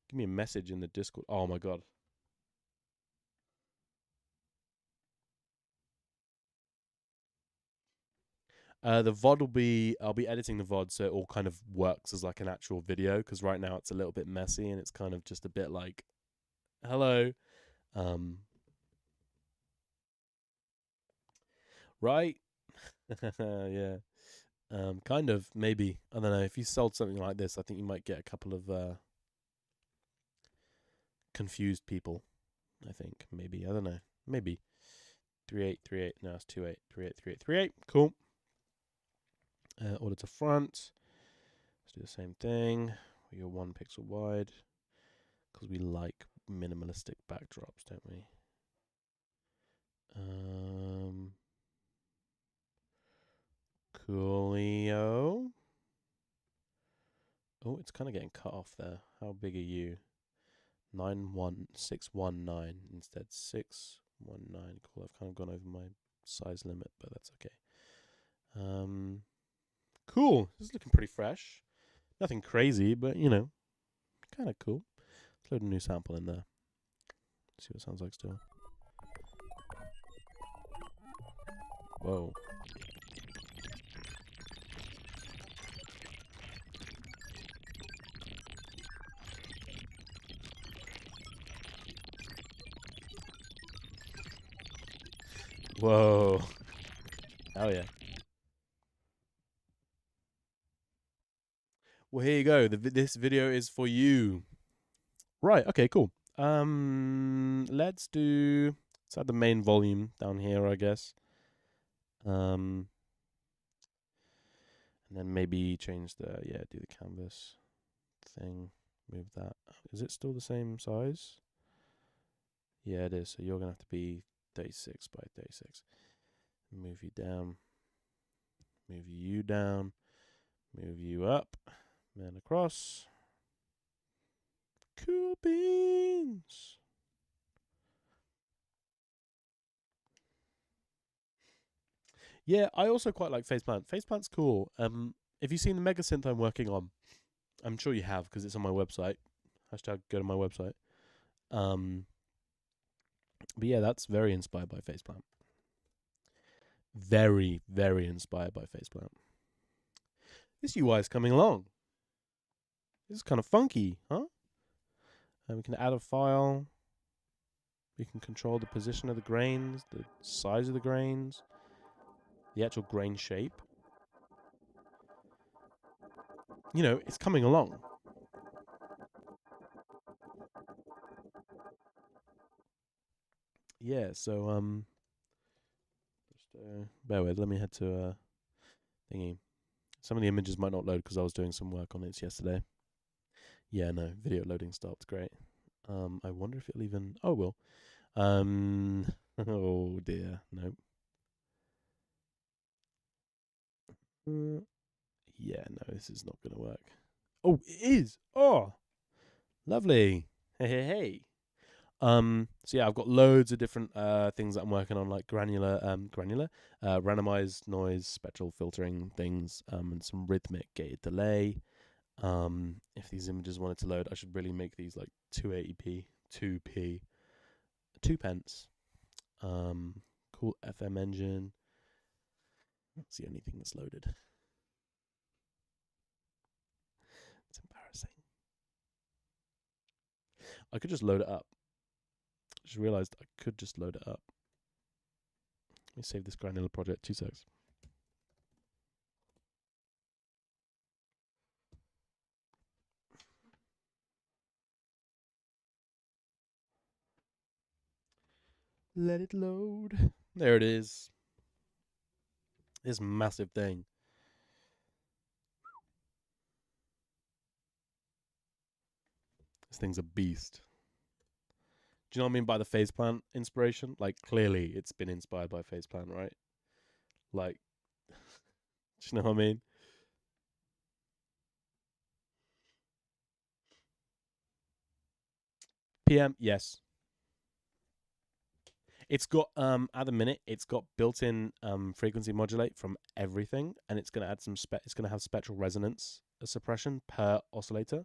Give me a message in the Discord. Oh my god. The VOD will be, I'll be editing the VOD so it all kind of works as like an actual video, because right now it's a little bit messy and it's kind of just a bit like, hello. Right? Yeah. Kind of, maybe. I don't know. If you sold something like this, I think you might get a couple of confused people. I think maybe. I don't know. Maybe 3838. No, it's 28. 383838. Cool. Order to front. Let's do the same thing. We are 1 pixel wide because we like minimalistic backdrops, don't we? Coolio. Oh, it's kind of getting cut off there. How big are you? 619 instead 619. Cool. I've kind of gone over my size limit, but that's okay. Cool. This is looking pretty fresh. Nothing crazy, but kind of cool. Let's load a new sample in there. See what it sounds like still. Whoa. Whoa. Hell yeah. Well, here you go. This video is for you. Right. Okay, cool. Let's add the main volume down here, I guess. And then maybe change do the canvas thing. Move that. Is it still the same size? Yeah, it is. So you're going to have to be 36 by 36. Move you down. Move you down. Move you up. Man across. Cool beans. Yeah, I also quite like Faceplant. Faceplant's cool. Have you seen the mega synth I'm working on? I'm sure you have because it's on my website. Hashtag go to my website. But yeah, that's very inspired by Faceplant. Very, very inspired by Faceplant. This UI is coming along. This is kind of funky, huh? We can add a file. We can control the position of the grains, the size of the grains, the actual grain shape. You know, it's coming along. Yeah, so just bear with. Let me head to thingy. Some of the images might not load because I was doing some work on it yesterday. Yeah, no, video loading stopped. Great. I wonder if it'll even. Oh, it will. Oh dear, nope. Yeah, no, this is not gonna work. Oh, it is. Oh, lovely. Hey, hey, hey. So yeah, I've got loads of different things that I'm working on, like granular, randomized noise, spectral filtering things, and some rhythmic gated delay. If these images wanted to load, I should really make these like 280p, 2p, 2 pence. Cool FM engine. That's the only thing that's loaded. It's embarrassing. I could just load it up. I just realized I could just load it up. Let me save this granular project. 2 secs. Let it load. There it is. This massive thing. This thing's a beast. Do you know what I mean by the phase plant inspiration? Like, clearly it's been inspired by phase plant, right? Like, do you know what I mean? PM, yes. It's got at the minute it's got built-in frequency modulate from everything, and it's gonna add some it's gonna have spectral resonance suppression per oscillator.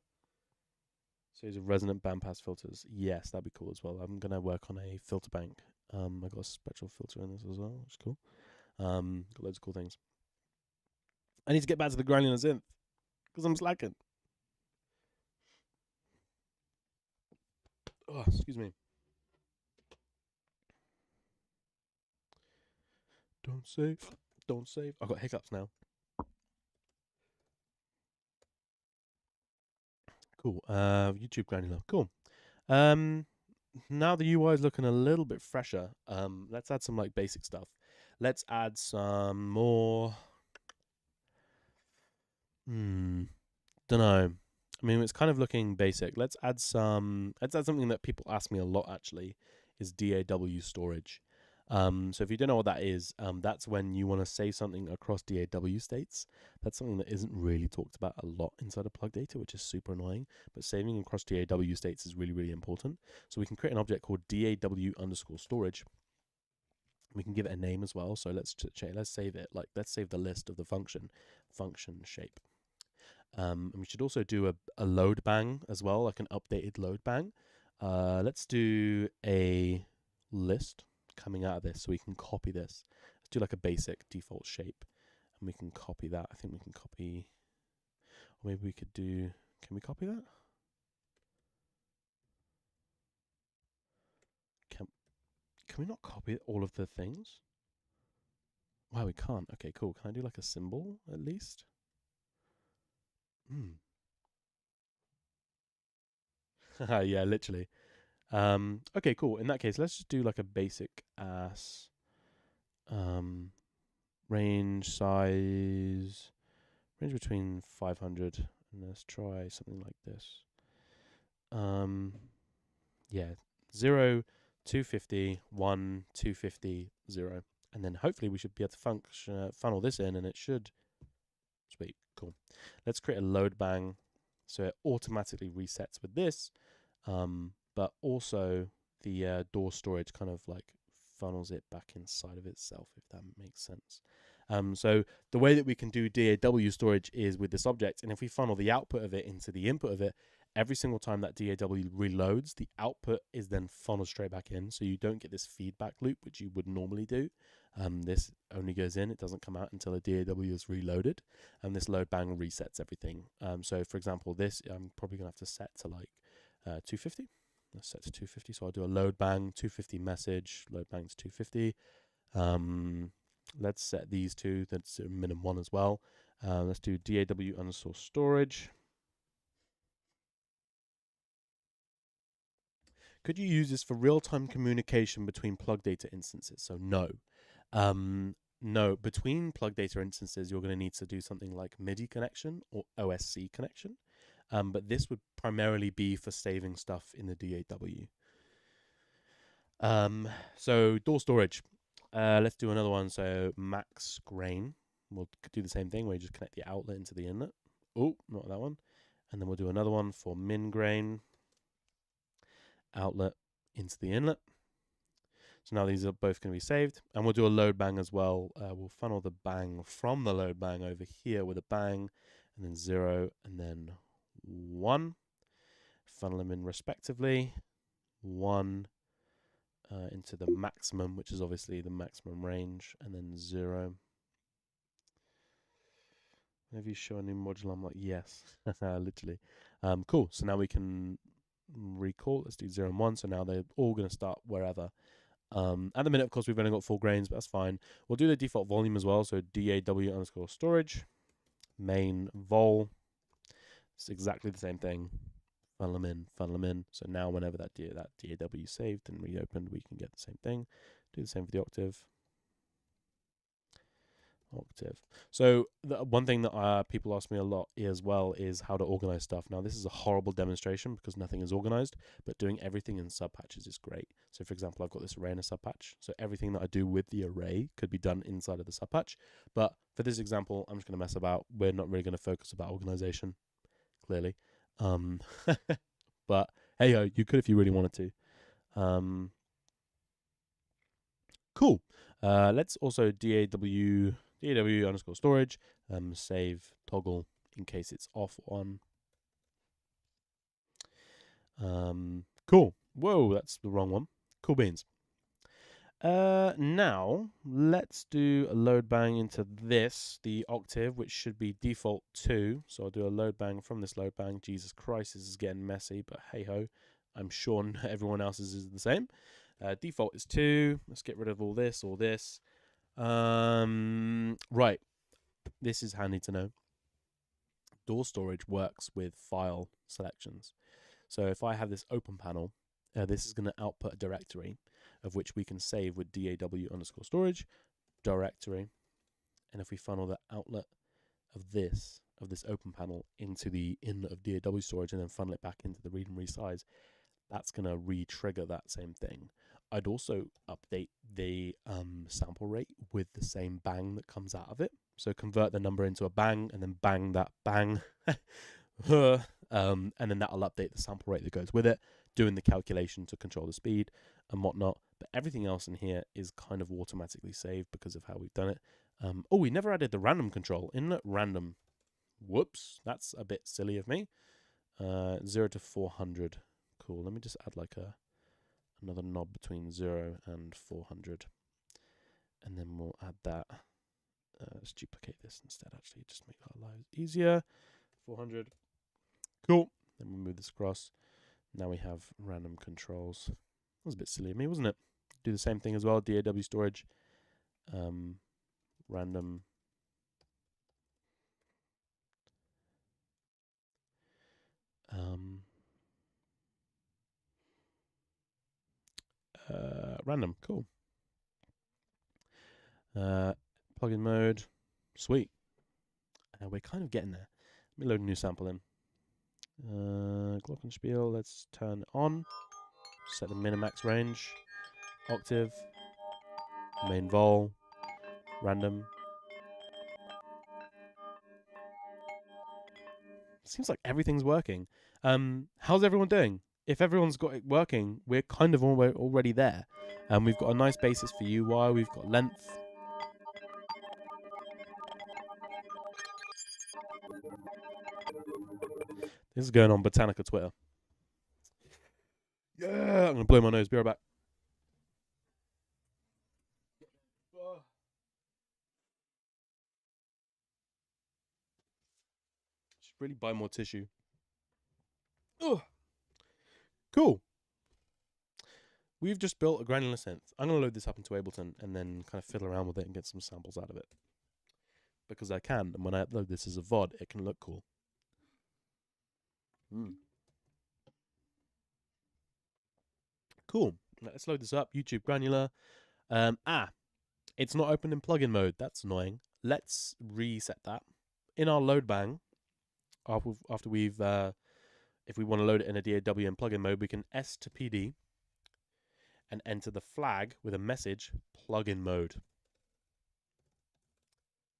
So these are resonant bandpass filters. Yes, that'd be cool as well. I'm gonna work on a filter bank. I got a spectral filter in this as well, which is cool. Got loads of cool things. I need to get back to the granular synth because I'm slacking. Oh, excuse me. Don't save. Don't save. I've got hiccups now. Cool. YouTube granular. Cool. Now the UI is looking a little bit fresher. Let's add some like basic stuff. Let's add some more. Don't know. I mean, it's kind of looking basic. Let's add something that people ask me a lot. Actually, is DAW storage. So if you don't know what that is, that's when you want to save something across DAW states. That's something that isn't really talked about a lot inside of plugdata, which is super annoying. But saving across DAW states is really, really important. So we can create an object called DAW_storage. We can give it a name as well. So let's save it. Let's save the list of the function shape. And we should also do a load bang as well, like an updated load bang. Let's do a list coming out of this so we can copy this. Let's do like a basic default shape and we can copy that. I think we can copy, or maybe we could do, can we copy that? Can we not copy all of the things? Wow, we can't. Okay, cool. Can I do like a symbol at least? Yeah, literally. Okay, cool. In that case, let's just do like a basic ass range size, range between 500, and let's try something like this. Yeah, 0, 250, 1, 250, 0. And then hopefully we should be able to funnel this in, and it should. Sweet, cool. Let's create a load bang so it automatically resets with this, but also the DAW storage kind of like funnels it back inside of itself, if that makes sense. So the way that we can do DAW storage is with this object, and if we funnel the output of it into the input of it, every single time that DAW reloads, the output is then funneled straight back in, so you don't get this feedback loop, which you would normally do. This only goes in, it doesn't come out until a DAW is reloaded, and this load bang resets everything. So for example, this I'm probably going to have to set to like 250. Let's set to 250. So I'll do a load bang 250 message. Load bang to 250. Let's set these two. That's minimum 1 as well. Let's do DAW_storage. Could you use this for real-time communication between plugdata instances? So no. No, between plugdata instances, you're going to need to do something like MIDI connection or OSC connection. But this would primarily be for saving stuff in the DAW. So DAW storage. Let's do another one. So max grain. We'll do the same thing where you just connect the outlet into the inlet. Oh, not that one. And then we'll do another one for min grain. Outlet into the inlet. So now these are both going to be saved. And we'll do a load bang as well. We'll funnel the bang from the load bang over here with a bang, and then 0, and then 1. Funnel them in respectively. 1 into the maximum, which is obviously the maximum range, and then 0. Have you shown a new module? I'm like, yes, literally. Cool. So now we can recall. Let's do 0 and 1. So now they're all going to start wherever. At the minute, of course, we've only got 4 grains, but that's fine. We'll do the default volume as well. So DAW_storage, main vol. It's exactly the same thing. Funnel them in, funnel them in. So now whenever that DAW is saved and reopened, we can get the same thing. Do the same for the octave. So the one thing that people ask me a lot as well is how to organize stuff. Now this is a horrible demonstration because nothing is organized, but doing everything in subpatches is great. So for example, I've got this array in a subpatch. So everything that I do with the array could be done inside of the subpatch. But for this example, I'm just going to mess about. We're not really going to focus about organization, clearly. But hey, you could if you really wanted to. Cool. Let's also DAW_storage, save toggle in case it's off on. Cool. Whoa, that's the wrong one. Cool beans. Now let's do a load bang into this, the octave, which should be default 2. So I'll do a load bang from this load bang. Jesus Christ, this is getting messy, but hey ho, I'm sure everyone else's is the same. Default is 2. Let's get rid of all this. Right. This is handy to know. DAW storage works with file selections. So if I have this open panel, this is going to output a directory of which we can save with DAW_storage directory. And if we funnel the outlet of this open panel into the inlet of DAW storage and then funnel it back into the read and resize, that's going to re-trigger that same thing. I'd also update the sample rate with the same bang that comes out of it. So convert the number into a bang and then bang that bang. And then that'll update the sample rate that goes with it, doing the calculation to control the speed and whatnot. But everything else in here is kind of automatically saved because of how we've done it. Oh, we never added the random control. Inlet random. Whoops, that's a bit silly of me. 0 to 400. Cool. Let me just add like another knob between 0 and 400. And then we'll add that. Let's duplicate this instead, actually, just make our lives easier. 400. Cool. Then we'll move this across. Now we have random controls. That was a bit silly of me, wasn't it? Do the same thing as well. DAW storage. Random. Random. Cool. Plugin mode. Sweet. We're kind of getting there. Let me load a new sample in. Glockenspiel. Let's turn it on. Set the minimax range. Octave. Main vol. Random. Seems like everything's working. How's everyone doing? If everyone's got it working, we're kind of already there. We've got a nice basis for UI. We've got length. This is going on Botanica Twitter. Yeah, I'm going to blow my nose. Be right back. Should really buy more tissue. Ugh. Cool. We've just built a granular synth. I'm going to load this up into Ableton and then kind of fiddle around with it and get some samples out of it. Because I can, and when I upload this as a VOD, it can look cool. Cool. Let's load this up. YouTube granular. It's not open in plugin mode. That's annoying. Let's reset that. In our load bang, after we've, if we want to load it in a DAW in plugin mode, we can S to PD and enter the flag with a message, plugin mode.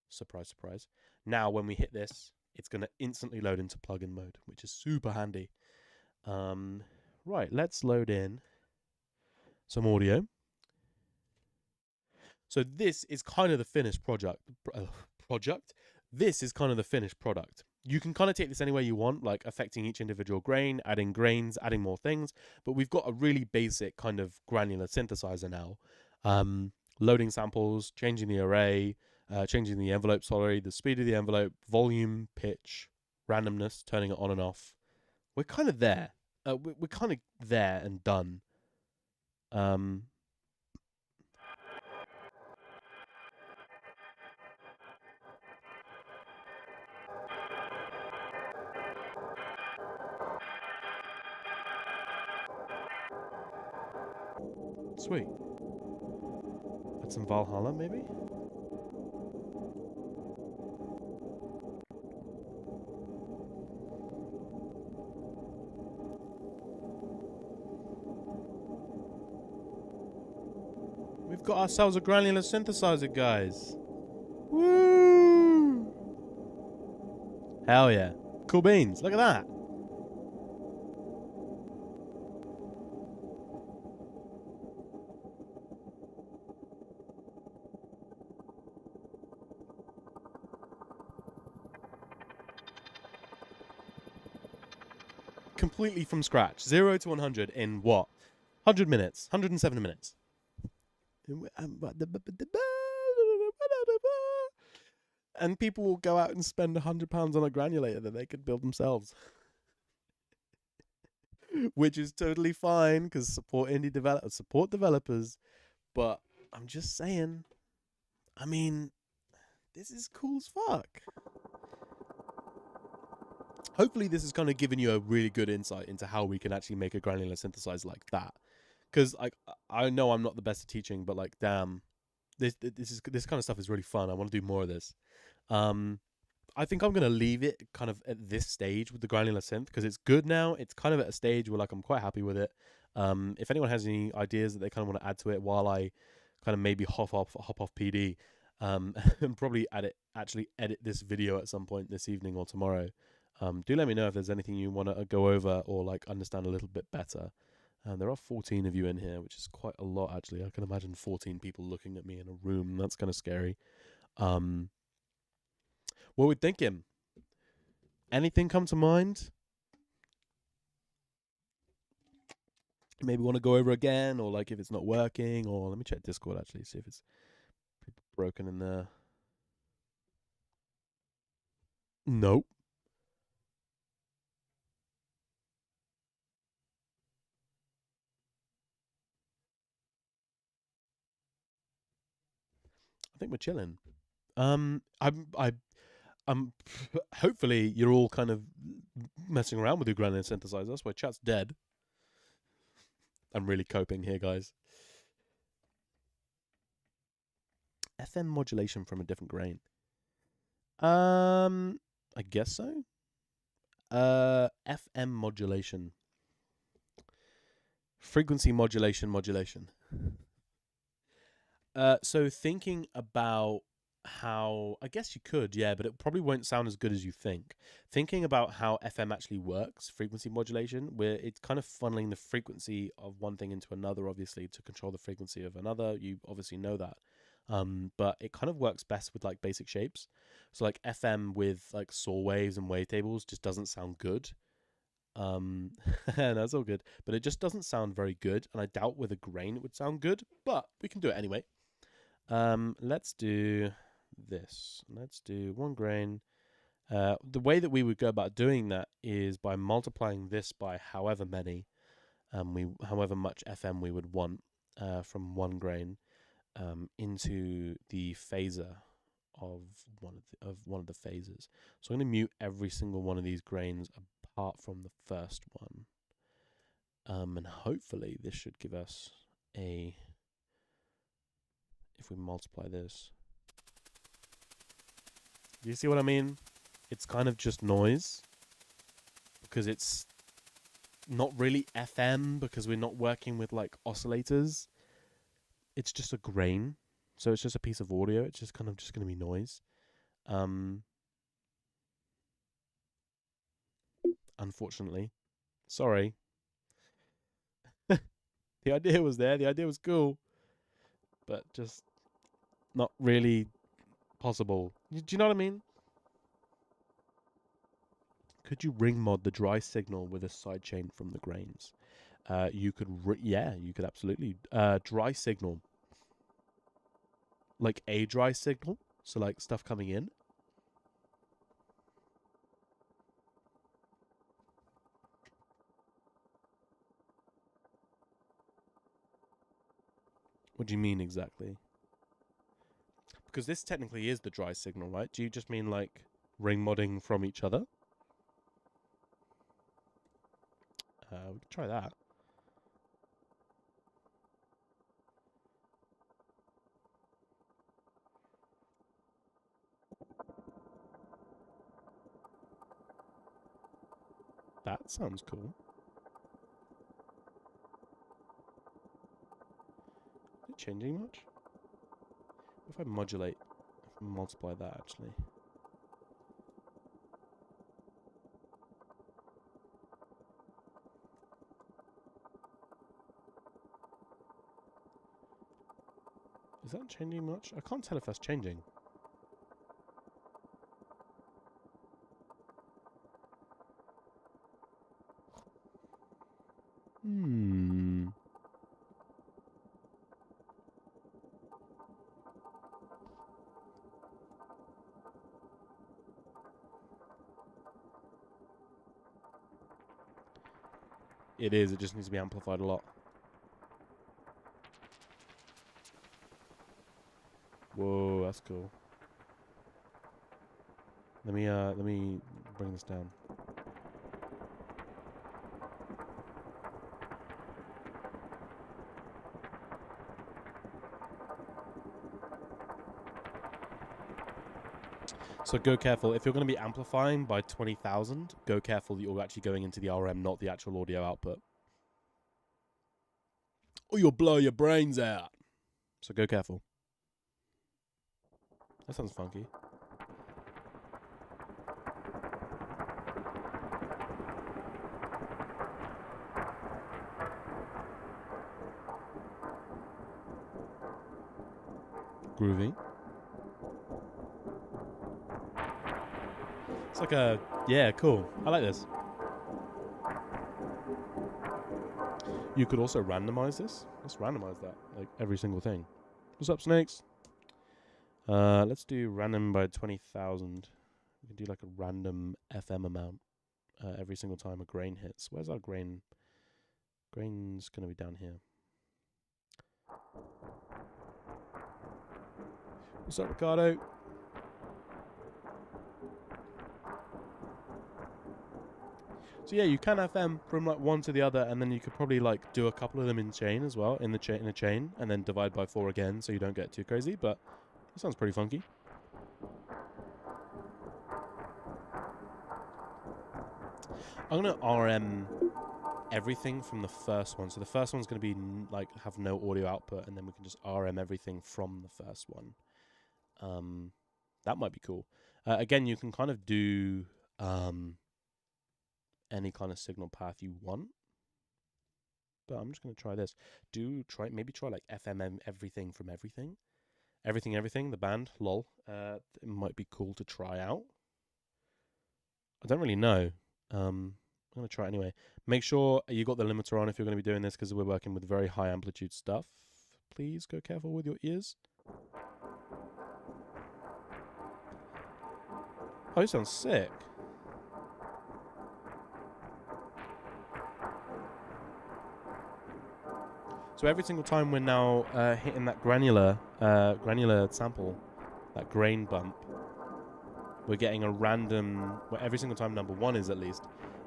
Surprise, surprise. Now, when we hit this, it's going to instantly load into plugin mode, which is super handy. Right, let's load in some audio. So this is kind of the finished project. This is kind of the finished product. You can kind of take this any way you want, like affecting each individual grain, adding grains, adding more things. But we've got a really basic kind of granular synthesizer now. Loading samples, changing the array, changing the envelope, the speed of the envelope, volume, pitch, randomness, turning it on and off. We're kind of there. We're kind of there and done. Sweet. Add some Valhalla, maybe? We've got ourselves a granular synthesizer, guys. Woo! Hell yeah. Cool beans. Look at that. Completely from scratch. 0 to 100 in what? 100 minutes. 107 minutes. And people will go out and spend £100 on a granulator that they could build themselves. Which is totally fine, because support developers. But I'm just saying, I mean, this is cool as fuck. Hopefully this has kind of given you a really good insight into how we can actually make a granular synthesizer like that. Because I know I'm not the best at teaching, but like, damn, this kind of stuff is really fun. I want to do more of this. I think I'm gonna leave it kind of at this stage with the granular synth because it's good now. It's kind of at a stage where like I'm quite happy with it. If anyone has any ideas that they kind of want to add to it while I kind of maybe hop off PD, and probably actually edit this video at some point this evening or tomorrow. Do let me know if there's anything you want to go over or like understand a little bit better. There are 14 of you in here, which is quite a lot actually. I can imagine 14 people looking at me in a room. That's kind of scary. What we're thinking? Anything come to mind? Maybe want to go over again, or like if it's not working, or let me check Discord actually, see if it's broken in there. Nope. I think we're chilling. I'm hopefully you're all kind of messing around with your granular synthesizer. That's why chat's dead. I'm really coping here, guys. FM modulation from a different grain. I guess so. FM modulation. Frequency modulation. So thinking about how, I guess you could, yeah, but it probably won't sound as good as you think. Thinking about how FM actually works, frequency modulation, where it's kind of funneling the frequency of one thing into another, obviously, to control the frequency of another. You obviously know that. But it kind of works best with like basic shapes. So like FM with like saw waves and wavetables just doesn't sound good. That's all good, but it just doesn't sound very good, and I doubt with a grain it would sound good, but we can do it anyway. Let's do this. Let's do one grain. The way that we would go about doing that is by multiplying this by however many, however much FM we would want from one grain into the phaser of one of the phasers. So I'm going to mute every single one of these grains apart from the first one, and hopefully this should give us a. If we multiply this, do you see what I mean? It's kind of just noise because it's not really FM because we're not working with like oscillators. It's just a grain, so it's just a piece of audio. It's just kind of just going to be noise. Unfortunately, sorry. The idea was there. The idea was cool, but just not really possible. Do you know what I mean? Could you ring mod the dry signal with a sidechain from the grains? You could, you could absolutely dry signal, like a dry signal, so like stuff coming in. What do you mean exactly? Because this technically is the dry signal, right? Do you just mean like ring modding from each other? We could try that. That sounds cool. Is it changing much? If I modulate, if I multiply that actually. Is that changing much? I can't tell if that's changing. It is. It just needs to be amplified a lot. Whoa, that's cool. Let me bring this down. So go careful. If you're going to be amplifying by 20,000, go careful that you're actually going into the RM, not the actual audio output. Or you'll blow your brains out. So go careful. That sounds funky. Groovy. It's like a, yeah, cool. I like this. You could also randomize this. Let's randomize that, like every single thing. What's up, snakes? Let's do random by 20,000. We can do like a random FM amount every single time a grain hits. Where's our grain? Grain's going to be down here. What's up, Ricardo? So yeah, you can FM from like one to the other, and then you could probably like do a couple of them in chain as well, in a chain, and then divide by 4 again, so you don't get too crazy. But that sounds pretty funky. I'm gonna RM everything from the first one. So the first one's gonna be like have no audio output, and then we can just RM everything from the first one. That might be cool. Again, you can kind of do any kind of signal path you want, but I'm just going to try this. Maybe try like FM everything from everything. Everything, the band, lol. It might be cool to try out. I don't really know. I'm going to try it anyway. Make sure you got the limiter on if you're going to be doing this, because we're working with very high amplitude stuff. Please go careful with your ears. Oh, it sounds sick. So every single time we're now hitting that granular sample, that grain bump, we're getting a random, well, every single time number 1 is at least,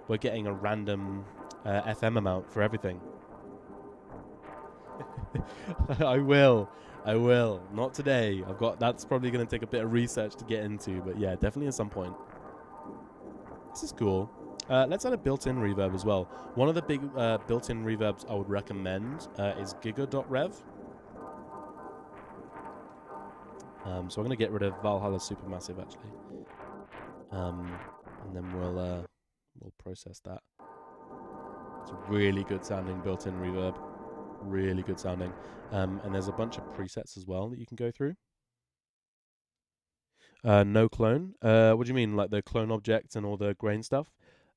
we're getting a random FM amount for everything. I will. Not today. That's probably going to take a bit of research to get into, but yeah, definitely at some point. This is cool. Let's add a built-in reverb as well. One of the big built-in reverbs I would recommend is giga.rev. So I'm going to get rid of Valhalla Supermassive actually. And then we'll process that. It's a really good sounding built-in reverb. Really good sounding. And there's a bunch of presets as well that you can go through. No clone. What do you mean, like the clone objects and all the grain stuff?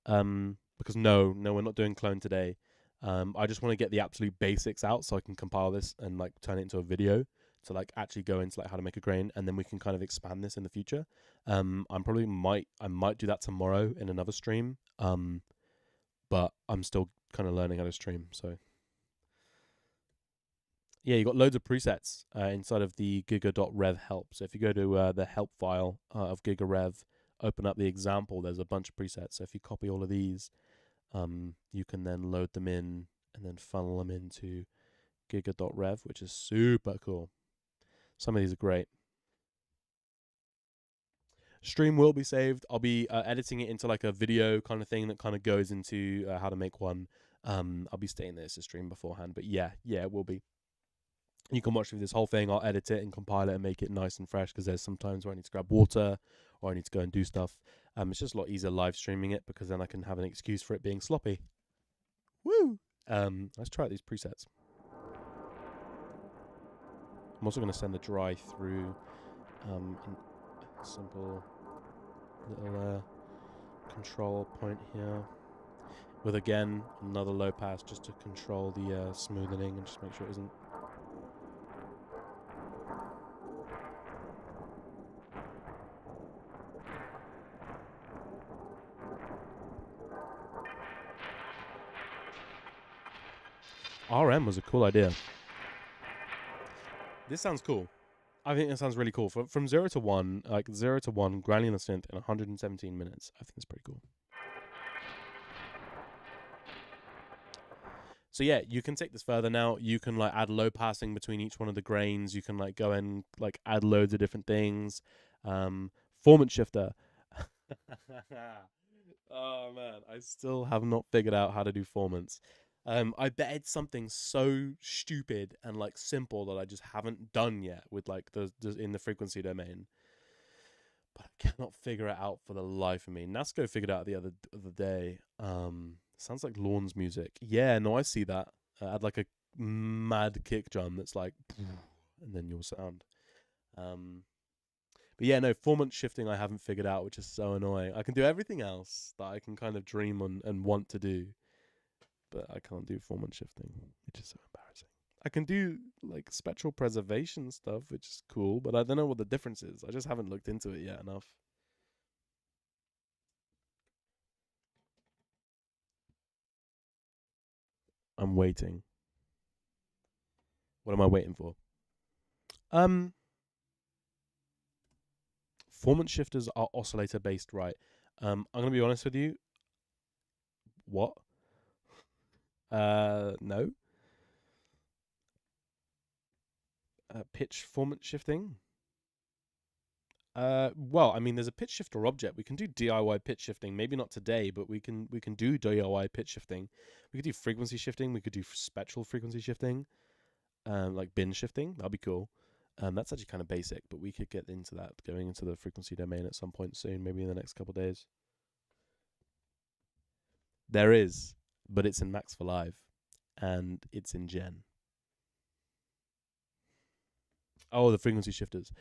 Because no, we're not doing clone today. I just want to get the absolute basics out so I can compile this and like turn it into a video to like actually go into like how to make a grain, and then we can kind of expand this in the future. I might do that tomorrow in another stream. But I'm still kind of learning how to stream, so yeah, you got loads of presets inside of the giga.rev help. So if you go to the help file of gigarev, open up the example, there's a bunch of presets. So if you copy all of these, you can then load them in and then funnel them into giga.rev, which is super cool. Some of these are great. Stream will be saved. I'll be editing it into like a video kind of thing that kind of goes into how to make one. I'll be stating this as a stream beforehand, but yeah, it will be. You can watch through this whole thing. I'll edit it and compile it and make it nice and fresh, because there's some times where I need to grab water or I need to go and do stuff. It's just a lot easier live streaming it, because then I can have an excuse for it being sloppy. Woo! Let's try out these presets. I'm also going to send the dry through a simple little control point here, with again another low pass just to control the smoothing and just make sure it isn't. RM was a cool idea. This sounds cool. I think it sounds really cool. From 0 to 1, like 0 to 1 granular synth in 117 minutes. I think it's pretty cool. So yeah, you can take this further now. You can like add low passing between each one of the grains. You can like go and like add loads of different things. Formant shifter. Oh man, I still have not figured out how to do formants. I bet it's something so stupid and like simple that I just haven't done yet with like the in the frequency domain. But I cannot figure it out for the life of me. Nasco figured it out the other day. Sounds like Lorne's music. Yeah, no, I see that. Add like a mad kick drum that's like, and then your sound. But yeah, no, formant shifting I haven't figured out, which is so annoying. I can do everything else that I can kind of dream on and want to do, but I can't do formant shifting, which is so embarrassing. I can do like spectral preservation stuff, which is cool, but I don't know what the difference is. I just haven't looked into it yet enough. I'm waiting. What am I waiting for? Formant shifters are oscillator based, right? I'm gonna be honest with you. What? No. Pitch formant shifting. Well, I mean, there's a pitch shifter object. We can do DIY pitch shifting. Maybe not today, but we can do DIY pitch shifting. We could do frequency shifting. We could do spectral frequency shifting, like bin shifting. That'd be cool. That's actually kind of basic, but we could get into that going into the frequency domain at some point soon, maybe in the next couple of days. There is, but it's in Max for Live, and it's in Gen. Oh, the frequency shifters.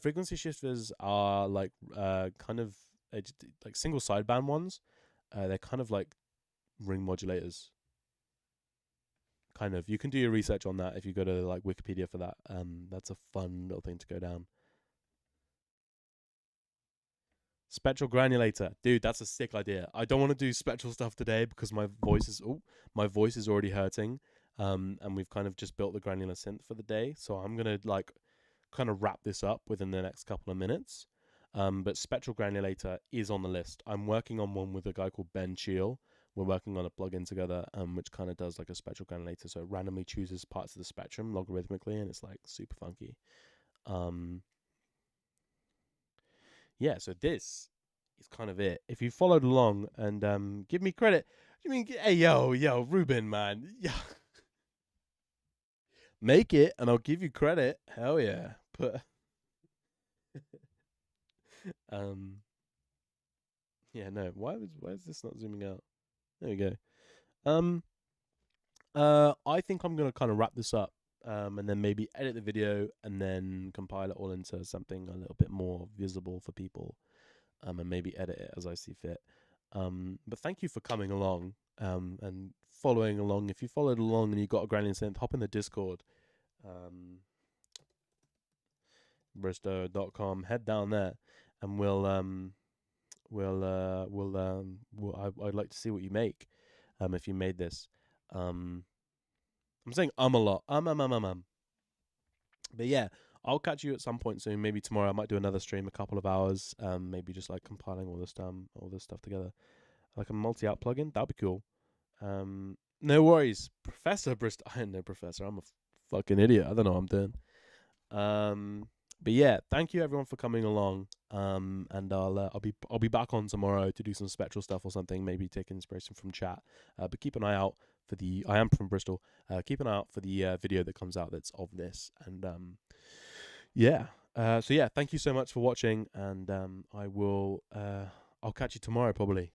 Frequency shifters are like kind of like single sideband ones. They're kind of like ring modulators. Kind of. You can do your research on that if you go to like Wikipedia for that. That's a fun little thing to go down. Spectral granulator, dude, that's a sick idea. I don't want to do spectral stuff today because my voice is already hurting. and we've kind of just built the granular synth for the day. So I'm gonna like kind of wrap this up within the next couple of minutes. But spectral granulator is on the list. I'm working on one with a guy called Ben Cheel. We're working on a plugin together, which kind of does like a spectral granulator. So it randomly chooses parts of the spectrum logarithmically, and it's like super funky. Yeah, so this is kind of it. If you followed along and give me credit, you mean, hey, yo, Ruben, man, yeah, make it, and I'll give you credit. Hell yeah, but um, yeah, no, why is this not zooming out? There we go. Um, I think I'm gonna kind of wrap this up, and then maybe edit the video and then compile it all into something a little bit more visible for people, and maybe edit it as I see fit. But thank you for coming along, and following along. If you followed along and you got a granular synth, hop in the Discord, bristow.com, head down there, and I'd like to see what you make, if you made this. I'm saying a lot. But yeah, I'll catch you at some point soon. Maybe tomorrow. I might do another stream, a couple of hours. Maybe just like compiling all this stuff together, like a multi-out plugin. That'd be cool. No worries, Professor Brist. I ain't no professor. I'm a fucking idiot. I don't know what I'm doing. But yeah, thank you everyone for coming along. And I'll be back on tomorrow to do some spectral stuff or something. Maybe take inspiration from chat. But keep an eye out for the. I am from Bristol. Keep an eye out for the video that comes out that's of this. And yeah. So yeah, thank you so much for watching. And I will. I'll catch you tomorrow probably.